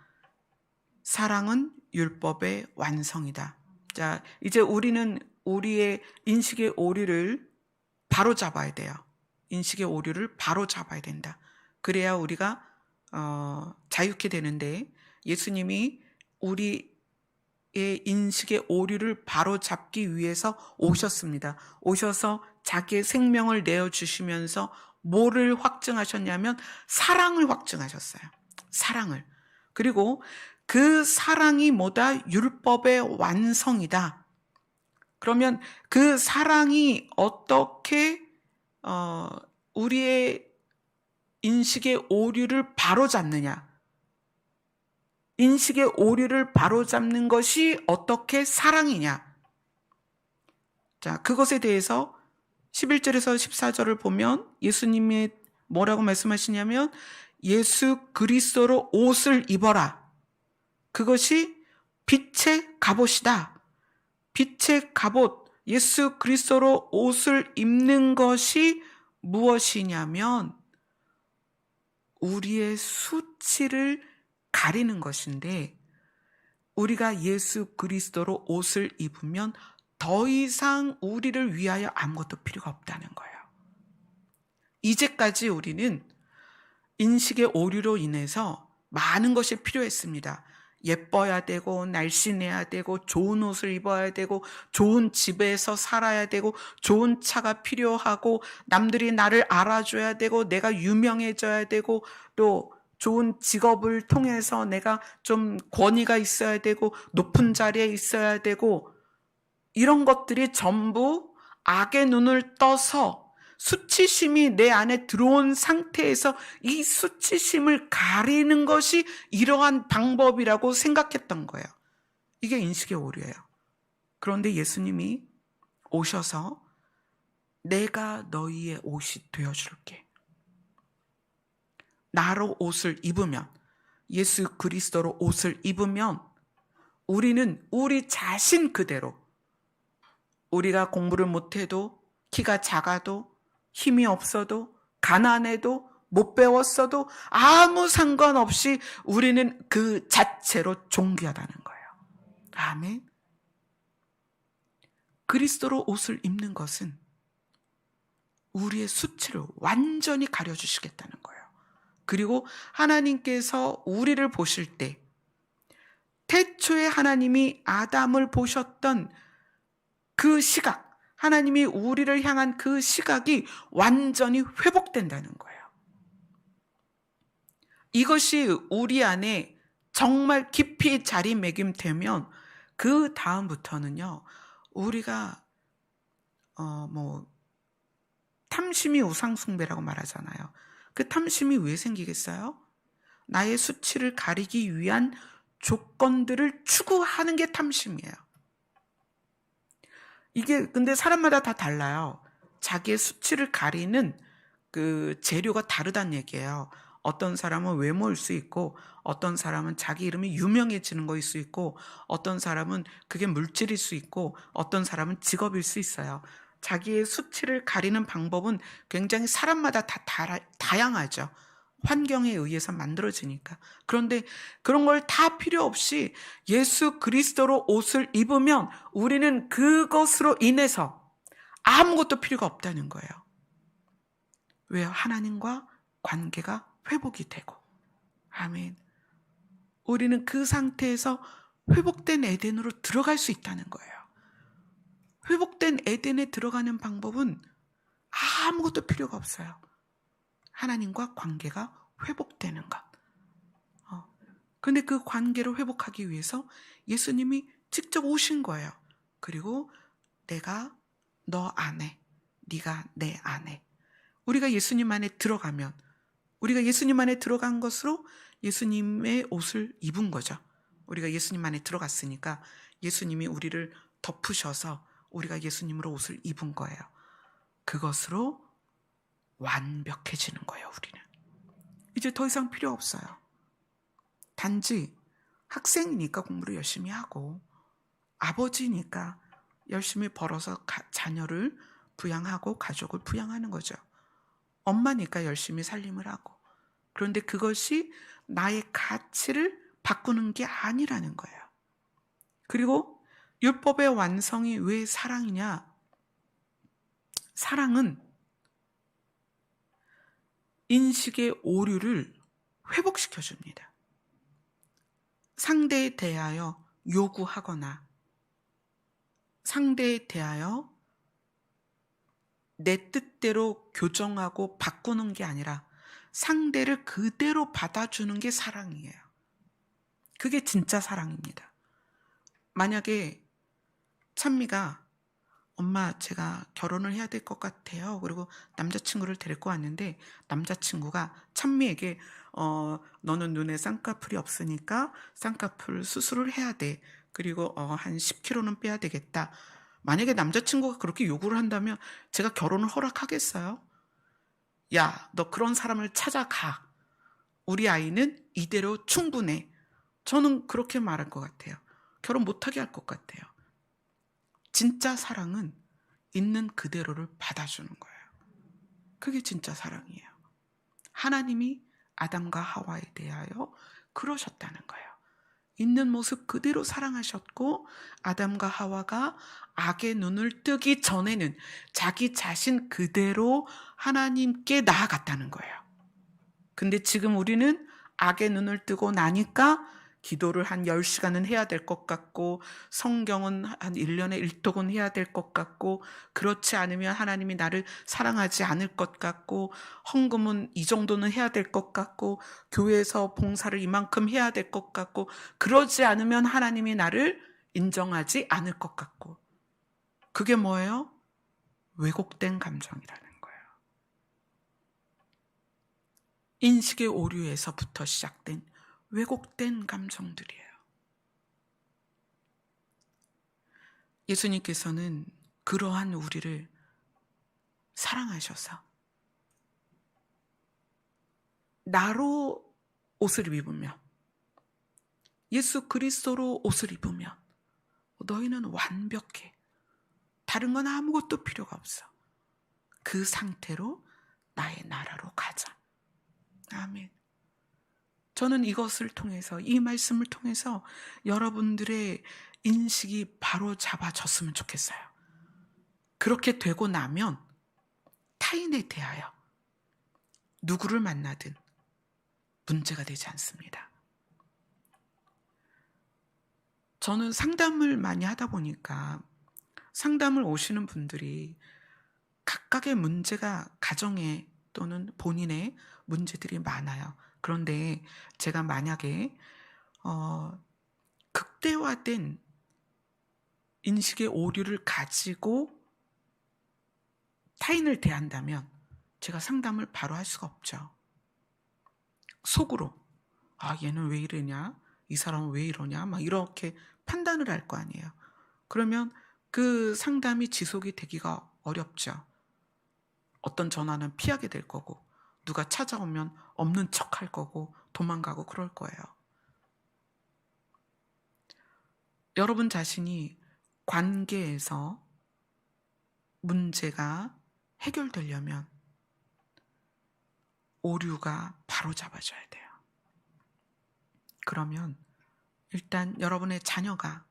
사랑은 율법의 완성이다. 자, 이제 우리는 우리의 인식의 오류를 바로 잡아야 돼요. 인식의 오류를 바로 잡아야 된다. 그래야 우리가 자유케 되는데 예수님이 우리의 인식의 오류를 바로 잡기 위해서 오셨습니다. 오셔서 자기의 생명을 내어주시면서 뭐를 확증하셨냐면 사랑을 확증하셨어요. 사랑을. 그리고 그 사랑이 뭐다? 율법의 완성이다. 그러면 그 사랑이 어떻게 우리의 인식의 오류를 바로잡느냐? 인식의 오류를 바로잡는 것이 어떻게 사랑이냐? 자, 그것에 대해서 11절에서 14절을 보면 예수님이 뭐라고 말씀하시냐면 예수 그리스도로 옷을 입어라. 그것이 빛의 갑옷이다. 빛의 갑옷, 예수 그리스도로 옷을 입는 것이 무엇이냐면 우리의 수치를 가리는 것인데 우리가 예수 그리스도로 옷을 입으면 더 이상 우리를 위하여 아무것도 필요가 없다는 거예요. 이제까지 우리는 인식의 오류로 인해서 많은 것이 필요했습니다. 예뻐야 되고 날씬해야 되고 좋은 옷을 입어야 되고 좋은 집에서 살아야 되고 좋은 차가 필요하고 남들이 나를 알아줘야 되고 내가 유명해져야 되고 또 좋은 직업을 통해서 내가 좀 권위가 있어야 되고 높은 자리에 있어야 되고 이런 것들이 전부 악의 눈을 떠서 수치심이 내 안에 들어온 상태에서 이 수치심을 가리는 것이 이러한 방법이라고 생각했던 거예요. 이게 인식의 오류예요. 그런데 예수님이 오셔서 내가 너희의 옷이 되어줄게. 나로 옷을 입으면, 예수 그리스도로 옷을 입으면 우리는 우리 자신 그대로 우리가 공부를 못해도 키가 작아도 힘이 없어도 가난해도 못 배웠어도 아무 상관없이 우리는 그 자체로 존귀하다는 거예요. 아멘. 그리스도로 옷을 입는 것은 우리의 수치를 완전히 가려주시겠다는 거예요. 그리고 하나님께서 우리를 보실 때 태초에 하나님이 아담을 보셨던 그 시각, 하나님이 우리를 향한 그 시각이 완전히 회복된다는 거예요. 이것이 우리 안에 정말 깊이 자리매김되면 그 다음부터는요, 우리가 탐심이 우상숭배라고 말하잖아요. 그 탐심이 왜 생기겠어요? 나의 수치를 가리기 위한 조건들을 추구하는 게 탐심이에요. 이게 근데 사람마다 다 달라요. 자기의 수치를 가리는 그 재료가 다르다는 얘기예요. 어떤 사람은 외모일 수 있고, 어떤 사람은 자기 이름이 유명해지는 거일 수 있고, 어떤 사람은 그게 물질일 수 있고, 어떤 사람은 직업일 수 있어요. 자기의 수치를 가리는 방법은 굉장히 사람마다 다 다양하죠. 환경에 의해서 만들어지니까. 그런데 그런 걸 다 필요 없이 예수 그리스도로 옷을 입으면 우리는 그것으로 인해서 아무것도 필요가 없다는 거예요. 왜요? 하나님과 관계가 회복이 되고. 아멘. 우리는 그 상태에서 회복된 에덴으로 들어갈 수 있다는 거예요. 회복된 에덴에 들어가는 방법은 아무것도 필요가 없어요. 하나님과 관계가 회복되는 것. 근데 그 관계를 회복하기 위해서 예수님이 직접 오신 거예요. 그리고 내가 너 안에, 네가 내 안에. 우리가 예수님 안에 들어가면, 우리가 예수님 안에 들어간 것으로 예수님의 옷을 입은 거죠. 우리가 예수님 안에 들어갔으니까 예수님이 우리를 덮으셔서 우리가 예수님으로 옷을 입은 거예요. 그것으로 완벽해지는 거예요, 우리는. 이제 더 이상 필요 없어요. 단지 학생이니까 공부를 열심히 하고, 아버지니까 열심히 벌어서 자녀를 부양하고 가족을 부양하는 거죠. 엄마니까 열심히 살림을 하고. 그런데 그것이 나의 가치를 바꾸는 게 아니라는 거예요. 그리고 율법의 완성이 왜 사랑이냐? 사랑은 인식의 오류를 회복시켜줍니다. 상대에 대하여 요구하거나 상대에 대하여 내 뜻대로 교정하고 바꾸는 게 아니라 상대를 그대로 받아주는 게 사랑이에요. 그게 진짜 사랑입니다. 만약에 찬미가 엄마 제가 결혼을 해야 될 것 같아요. 그리고 남자친구를 데리고 왔는데 남자친구가 찬미에게 너는 눈에 쌍꺼풀이 없으니까 쌍꺼풀 수술을 해야 돼. 그리고 한 10kg는 빼야 되겠다. 만약에 남자친구가 그렇게 요구를 한다면 제가 결혼을 허락하겠어요? 야, 너 그런 사람을 찾아가. 우리 아이는 이대로 충분해. 저는 그렇게 말할 것 같아요. 결혼 못하게 할 것 같아요. 진짜 사랑은 있는 그대로를 받아주는 거예요. 그게 진짜 사랑이에요. 하나님이 아담과 하와에 대하여 그러셨다는 거예요. 있는 모습 그대로 사랑하셨고 아담과 하와가 악의 눈을 뜨기 전에는 자기 자신 그대로 하나님께 나아갔다는 거예요. 근데 지금 우리는 악의 눈을 뜨고 나니까 기도를 한 10시간은 해야 될 것 같고 성경은 한 1년에 1독은 해야 될 것 같고 그렇지 않으면 하나님이 나를 사랑하지 않을 것 같고 헌금은 이 정도는 해야 될 것 같고 교회에서 봉사를 이만큼 해야 될 것 같고 그러지 않으면 하나님이 나를 인정하지 않을 것 같고 그게 뭐예요? 왜곡된 감정이라는 거예요. 인식의 오류에서부터 시작된 왜곡된 감정들이에요. 예수님께서는 그러한 우리를 사랑하셔서 나로 옷을 입으며 예수 그리스도로 옷을 입으며 너희는 완벽해. 다른 건 아무것도 필요가 없어. 그 상태로 나의 나라로 가자. 아멘. 저는 이것을 통해서, 이 말씀을 통해서 여러분들의 인식이 바로 잡아졌으면 좋겠어요. 그렇게 되고 나면 타인에 대하여 누구를 만나든 문제가 되지 않습니다. 저는 상담을 많이 하다 보니까 상담을 오시는 분들이 각각의 문제가 가정에 또는 본인의 문제들이 많아요. 그런데 제가 만약에 극대화된 인식의 오류를 가지고 타인을 대한다면 제가 상담을 바로 할 수가 없죠. 속으로 얘는 왜 이러냐, 이 사람은 왜 이러냐, 막 이렇게 판단을 할 거 아니에요. 그러면 그 상담이 지속이 되기가 어렵죠. 어떤 전화는 피하게 될 거고, 누가 찾아오면 없는 척 할 거고, 도망가고 그럴 거예요. 여러분 자신이 관계에서 문제가 해결되려면 오류가 바로 잡아져야 돼요. 그러면 일단 여러분의 자녀가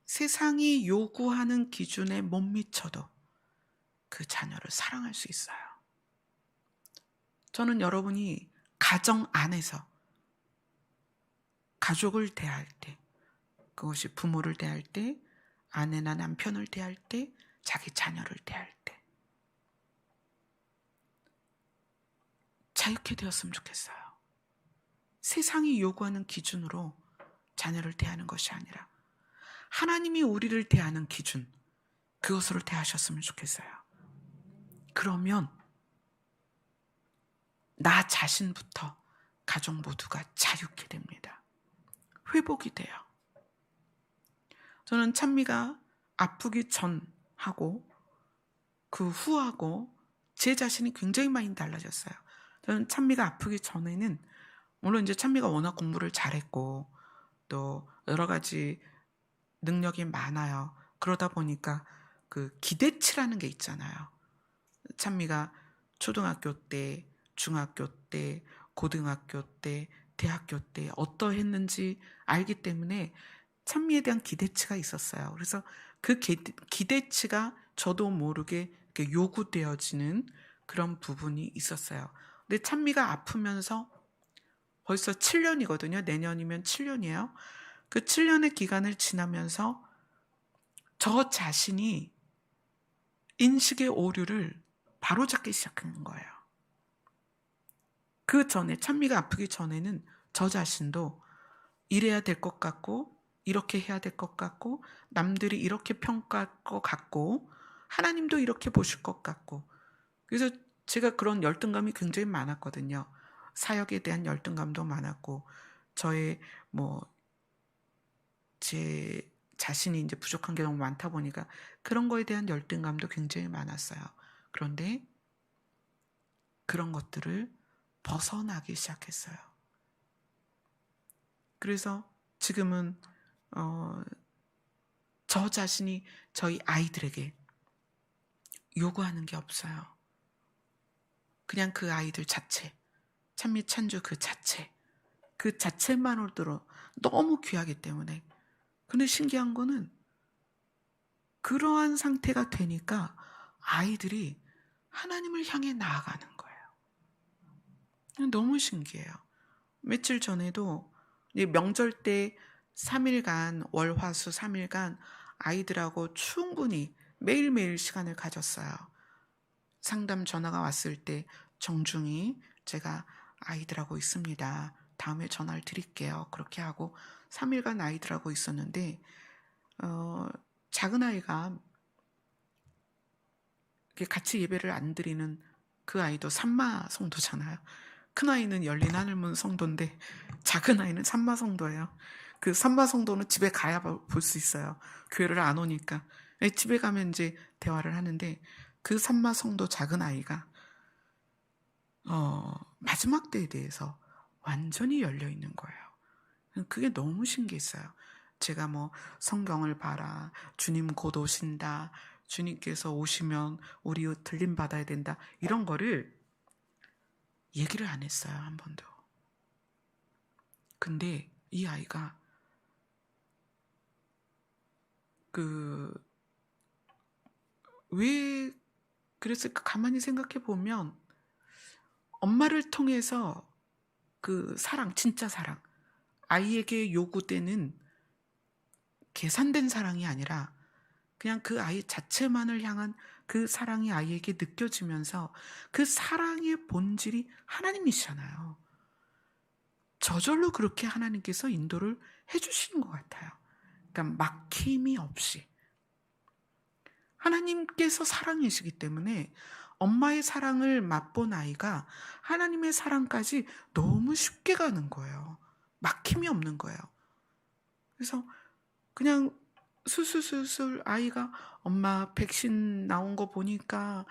세상이 요구하는 기준에 못 미쳐도 그 자녀를 사랑할 수 있어요. 저는 여러분이 가정 안에서 가족을 대할 때, 그것이 부모를 대할 때, 아내나 남편을 대할 때, 자기 자녀를 대할 때 자유케 되었으면 좋겠어요. 세상이 요구하는 기준으로 자녀를 대하는 것이 아니라 하나님이 우리를 대하는 기준, 그것으로 대하셨으면 좋겠어요. 그러면 나 자신부터 가족 모두가 자유케 됩니다. 회복이 돼요. 저는 찬미가 아프기 전하고 그 후하고 제 자신이 굉장히 많이 달라졌어요. 저는 찬미가 아프기 전에는 물론 이제 찬미가 워낙 공부를 잘했고 또 여러 가지 능력이 많아요. 그러다 보니까 그 기대치라는 게 있잖아요. 찬미가 초등학교 때, 중학교 때, 고등학교 때, 대학교 때 어떠했는지 알기 때문에 찬미에 대한 기대치가 있었어요. 그래서 그 기대치가 저도 모르게 요구되어지는 그런 부분이 있었어요. 근데 찬미가 아프면서 벌써 7년이거든요. 내년이면 7년이에요. 그 7년의 기간을 지나면서 저 자신이 인식의 오류를 바로잡기 시작하는 거예요. 그 전에, 찬미가 아프기 전에는 저 자신도 이래야 될 것 같고 이렇게 해야 될 것 같고 남들이 이렇게 평가할 것 같고 하나님도 이렇게 보실 것 같고, 그래서 제가 그런 열등감이 굉장히 많았거든요. 사역에 대한 열등감도 많았고 저의 제 자신이 이제 부족한 게 너무 많다 보니까 그런 거에 대한 열등감도 굉장히 많았어요. 그런데 그런 것들을 벗어나기 시작했어요. 그래서 지금은 저 자신이 저희 아이들에게 요구하는 게 없어요. 그냥 그 아이들 자체, 찬미 찬주 그 자체만으로도 너무 귀하기 때문에. 근데 신기한 거는 그러한 상태가 되니까 아이들이 하나님을 향해 나아가는 거예요. 너무 신기해요. 며칠 전에도 명절 때 3일간, 월화수 3일간 아이들하고 충분히 매일매일 시간을 가졌어요. 상담 전화가 왔을 때 정중히 제가 아이들하고 있습니다. 다음에 전화를 드릴게요. 그렇게 하고 3일간 아이들하고 있었는데 작은 아이가 같이 예배를 안 드리는 그 아이도 산마 성도잖아요. 큰 아이는 열린 하늘문 성도인데 작은 아이는 산마 성도예요. 그 산마 성도는 집에 가야 볼 수 있어요. 교회를 안 오니까. 집에 가면 이제 대화를 하는데 그 산마 성도 작은 아이가 마지막 때에 대해서 완전히 열려 있는 거예요. 그게 너무 신기했어요. 제가 성경을 봐라, 주님 곧 오신다, 주님께서 오시면 우리 들림 받아야 된다, 이런 거를 얘기를 안 했어요, 한 번도. 근데 이 아이가 왜 그랬을까 가만히 생각해 보면 엄마를 통해서 그 사랑, 진짜 사랑, 아이에게 요구되는 계산된 사랑이 아니라 그냥 그 아이 자체만을 향한 그 사랑이 아이에게 느껴지면서 그 사랑의 본질이 하나님이시잖아요. 저절로 그렇게 하나님께서 인도를 해주시는 것 같아요. 그러니까 막힘이 없이. 하나님께서 사랑이시기 때문에 엄마의 사랑을 맛본 아이가 하나님의 사랑까지 너무 쉽게 가는 거예요. 막힘이 없는 거예요. 그래서 그냥 술술술술 아이가 엄마 백신 나온 거 보니까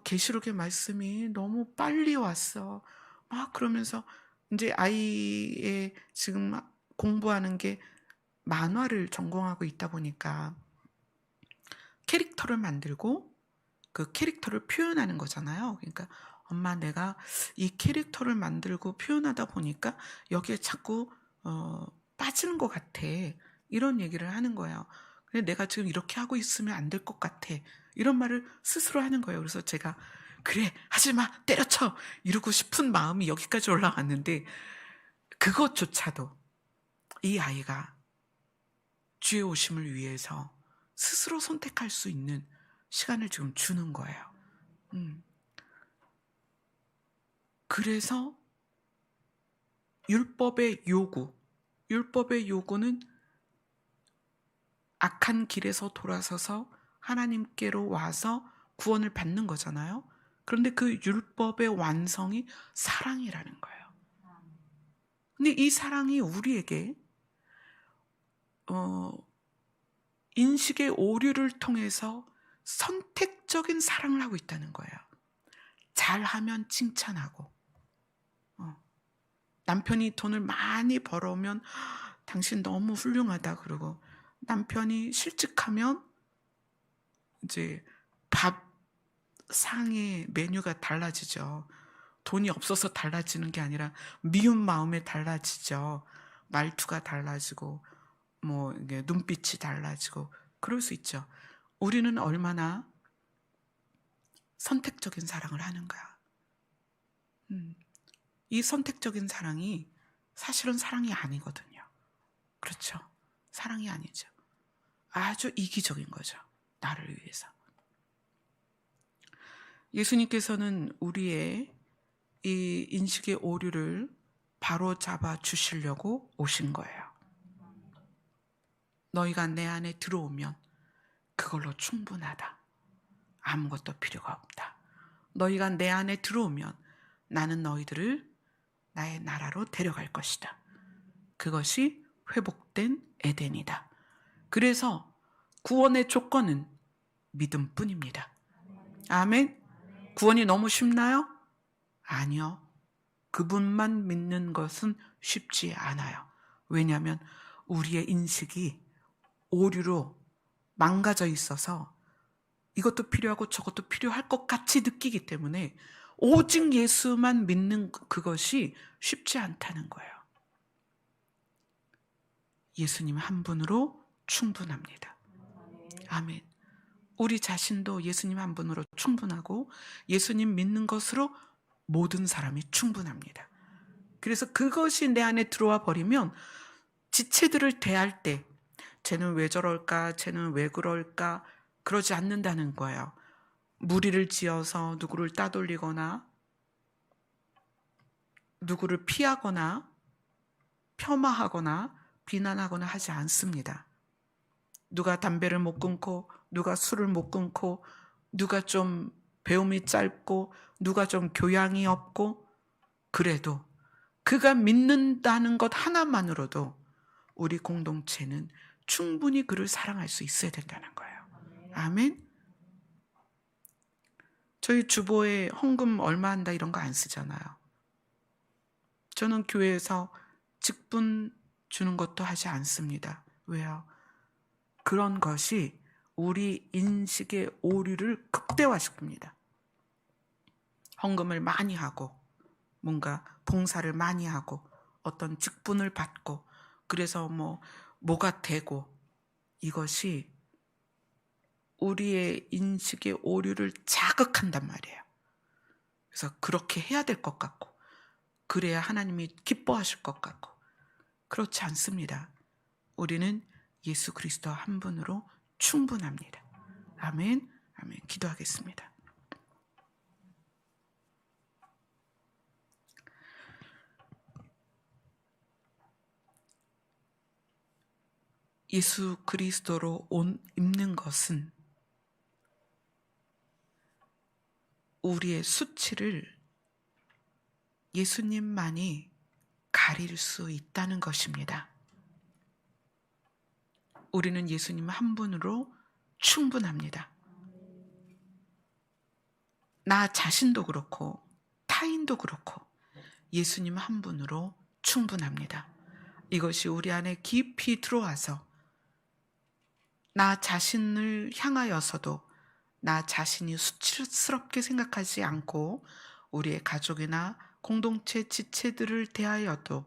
계시록의 말씀이 너무 빨리 왔어. 막 그러면서 이제 아이의 지금 공부하는 게 만화를 전공하고 있다 보니까 캐릭터를 만들고 그 캐릭터를 표현하는 거잖아요. 그러니까 엄마 내가 이 캐릭터를 만들고 표현하다 보니까 여기에 자꾸 빠지는 것 같아. 이런 얘기를 하는 거예요. 근데 내가 지금 이렇게 하고 있으면 안 될 것 같아. 이런 말을 스스로 하는 거예요. 그래서 제가 그래 하지 마 때려쳐 이러고 싶은 마음이 여기까지 올라왔는데 그것조차도 이 아이가 주의 오심을 위해서 스스로 선택할 수 있는 시간을 지금 주는 거예요. 그래서 율법의 요구는 악한 길에서 돌아서서 하나님께로 와서 구원을 받는 거잖아요. 그런데 그 율법의 완성이 사랑이라는 거예요. 근데 이 사랑이 우리에게 인식의 오류를 통해서 선택적인 사랑을 하고 있다는 거예요. 잘하면 칭찬하고, 남편이 돈을 많이 벌어오면 당신 너무 훌륭하다 그러고, 남편이 실직하면 이제 밥상의 메뉴가 달라지죠. 돈이 없어서 달라지는 게 아니라 미운 마음에 달라지죠. 말투가 달라지고 뭐 이게 눈빛이 달라지고 그럴 수 있죠. 우리는 얼마나 선택적인 사랑을 하는가. 이 선택적인 사랑이 사실은 사랑이 아니거든요. 그렇죠. 사랑이 아니죠. 아주 이기적인 거죠. 나를 위해서. 예수님께서는 우리의 이 인식의 오류를 바로 잡아 주시려고 오신 거예요. 너희가 내 안에 들어오면 그걸로 충분하다. 아무것도 필요가 없다. 너희가 내 안에 들어오면 나는 너희들을 나의 나라로 데려갈 것이다. 그것이 회복된 에덴이다. 그래서 구원의 조건은 믿음뿐입니다. 아멘. 구원이 너무 쉽나요? 아니요. 그분만 믿는 것은 쉽지 않아요. 왜냐하면 우리의 인식이 오류로 망가져 있어서 이것도 필요하고 저것도 필요할 것 같이 느끼기 때문에 오직 예수만 믿는 그것이 쉽지 않다는 거예요. 예수님 한 분으로 충분합니다. 아멘. 우리 자신도 예수님 한 분으로 충분하고 예수님 믿는 것으로 모든 사람이 충분합니다. 그래서 그것이 내 안에 들어와 버리면 지체들을 대할 때 쟤는 왜 저럴까? 쟤는 왜 그럴까? 그러지 않는다는 거예요. 무리를 지어서 누구를 따돌리거나 누구를 피하거나 폄하하거나 비난하거나 하지 않습니다. 누가 담배를 못 끊고 누가 술을 못 끊고 누가 좀 배움이 짧고 누가 좀 교양이 없고 그래도 그가 믿는다는 것 하나만으로도 우리 공동체는 충분히 그를 사랑할 수 있어야 된다는 거예요. 아멘. 저희 주보에 헌금 얼마 한다 이런 거 안 쓰잖아요. 저는 교회에서 직분 주는 것도 하지 않습니다. 왜요? 그런 것이 우리 인식의 오류를 극대화시킵니다. 헌금을 많이 하고 뭔가 봉사를 많이 하고 어떤 직분을 받고 그래서 뭐가 되고, 이것이 우리의 인식의 오류를 자극한단 말이에요. 그래서 그렇게 해야 될 것 같고 그래야 하나님이 기뻐하실 것 같고, 그렇지 않습니다. 우리는 예수 그리스도 한 분으로 충분합니다. 아멘. 아멘. 기도하겠습니다. 예수 그리스도로 옷 입는 것은 우리의 수치를 예수님만이 가릴 수 있다는 것입니다. 우리는 예수님 한 분으로 충분합니다. 나 자신도 그렇고 타인도 그렇고 예수님 한 분으로 충분합니다. 이것이 우리 안에 깊이 들어와서 나 자신을 향하여서도 나 자신이 수치스럽게 생각하지 않고 우리의 가족이나 공동체 지체들을 대하여도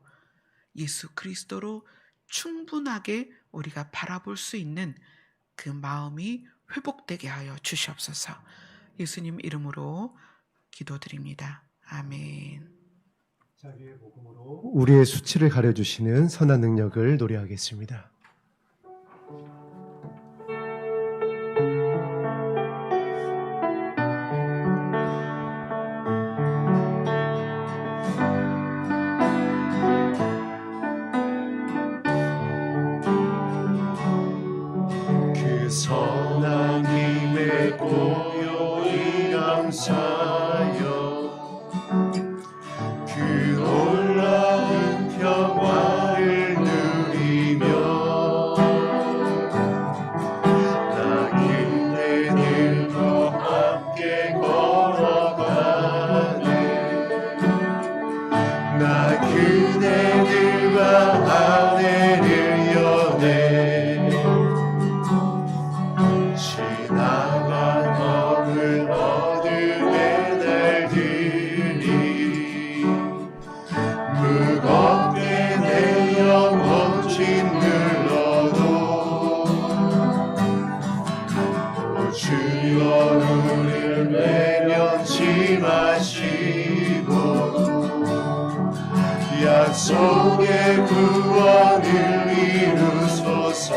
예수 그리스도로 충분하게 우리가 바라볼 수 있는 그 마음이 회복되게 하여 주시옵소서. 예수님 이름으로 기도드립니다. 아멘. 자기의 복음으로 우리의 수치를 가려주시는 선한 능력을 노래하겠습니다. 그 선한 힘에 고요히 감사하여 그 놀라운 평화를 누리며 나 그대들과 함께 걸어가네. 나 그대들과 아내를 여네. 지나간 검은 어둠의 날들이 무겁게 내 영혼 짓눌러도 오 주여 우리를 외면치 마시고 약속의 구원을 이루소서.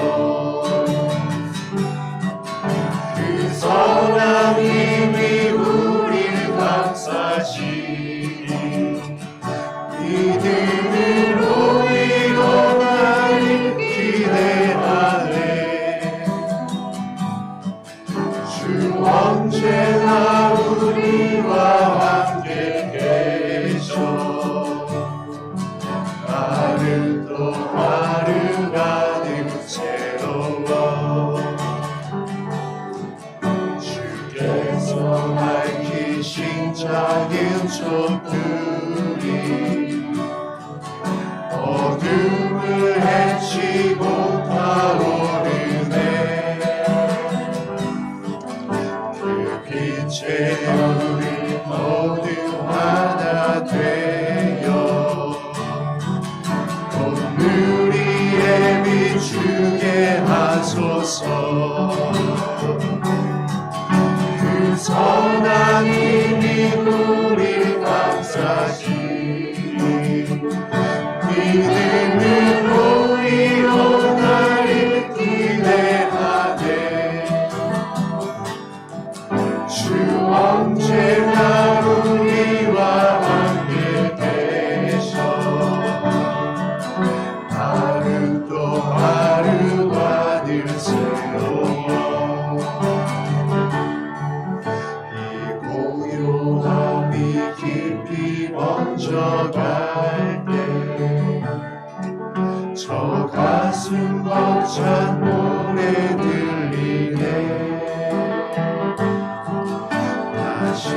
그 선한 힘이 우리를 감싸시니 믿음으로 일어나는 기대하네. 주 언제나 우리와 함께 계셔. 하루 또 하루가 늘 새로워. 주께서 밝히신 작은 촛불이 어둠을 헤치고 타오르네. 그 빛에 우리 모두 하나 되어 온누리에 비추게 하소서. 그 선한 힘이 우리를 감싸시니 믿음으로 일어나를 기대하네. 주 언제나 우리와 함께 계셔. 하루 또 하루가 늘 새로워. 깊이 번져갈 때 저 가슴 벅찬 노래 들리네. 다시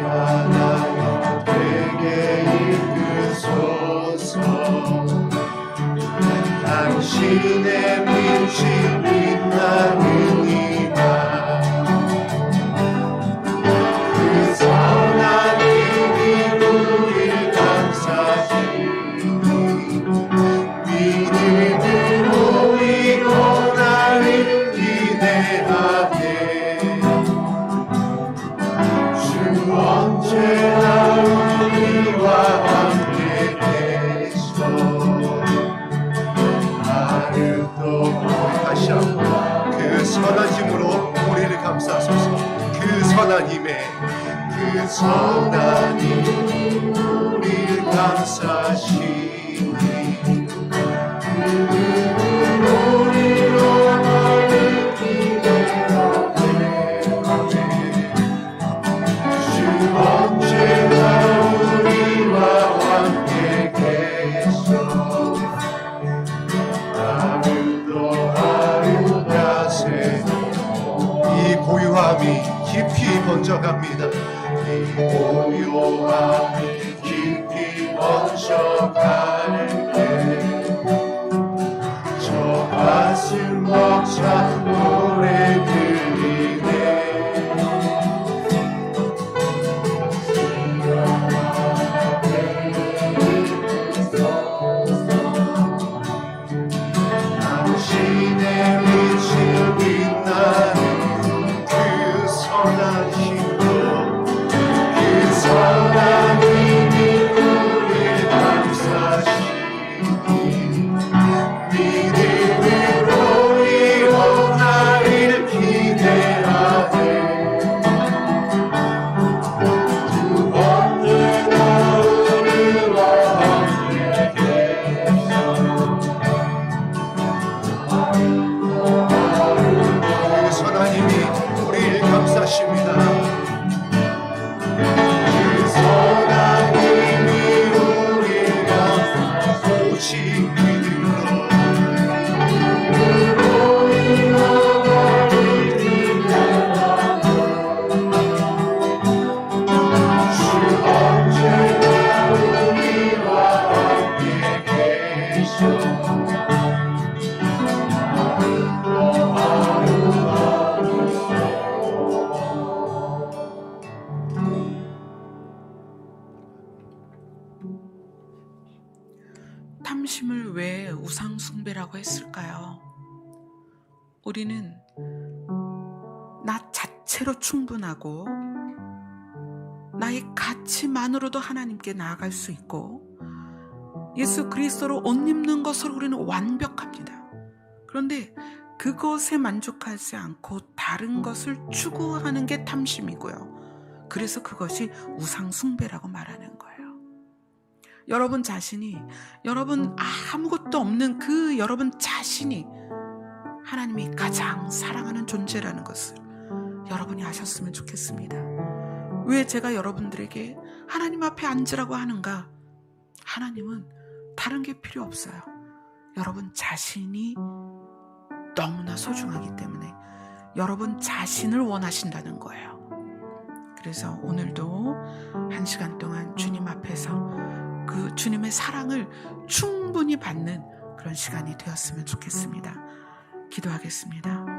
하나여 되게 이끄소서. 당신의 빛이 빛나는 이가 그 선한 힘이 우리를 다시 한번 그 선한 힘으로 우리를 감싸소서. 그 선한 힘에 그 선한 힘 우리를 감싸시니 언제나 우리와 함께 계셔. 하루도 하루가 새니 이 고요함이 깊이 번져갑니다. 이 고요함이 깊이 번져갈 때 저 가슴 벅찬 노래 들리네. 당신의 빛을 빛나는 그 선한 힘으로 그 선한 힘이 우리를 감싸시니 믿음으로 일어나기를 기대하네. 두 언제나 우리와 함께 계셔. 그 선한 힘이 우리를 감싸십니다. 그 선한 힘이 우리를 감싸 오직 믿음으로 주 언제나 우리와 함께 계셔. 탐심을 왜 우상숭배라고 했을까요? 우리는 나 자체로 충분하고 나의 가치만으로도 하나님께 나아갈 수 있고 예수 그리스도로 옷 입는 것으로 우리는 완벽합니다. 그런데 그것에 만족하지 않고 다른 것을 추구하는 게 탐심이고요. 그래서 그것이 우상숭배라고 말하는 거예요. 여러분 자신이, 여러분 아무것도 없는 그 여러분 자신이 하나님이 가장 사랑하는 존재라는 것을 여러분이 아셨으면 좋겠습니다. 왜 제가 여러분들에게 하나님 앞에 앉으라고 하는가? 하나님은 다른 게 필요 없어요. 여러분 자신이 너무나 소중하기 때문에 여러분 자신을 원하신다는 거예요. 그래서 오늘도 1시간 동안 주님 앞에서 그 주님의 사랑을 충분히 받는 그런 시간이 되었으면 좋겠습니다. 기도하겠습니다.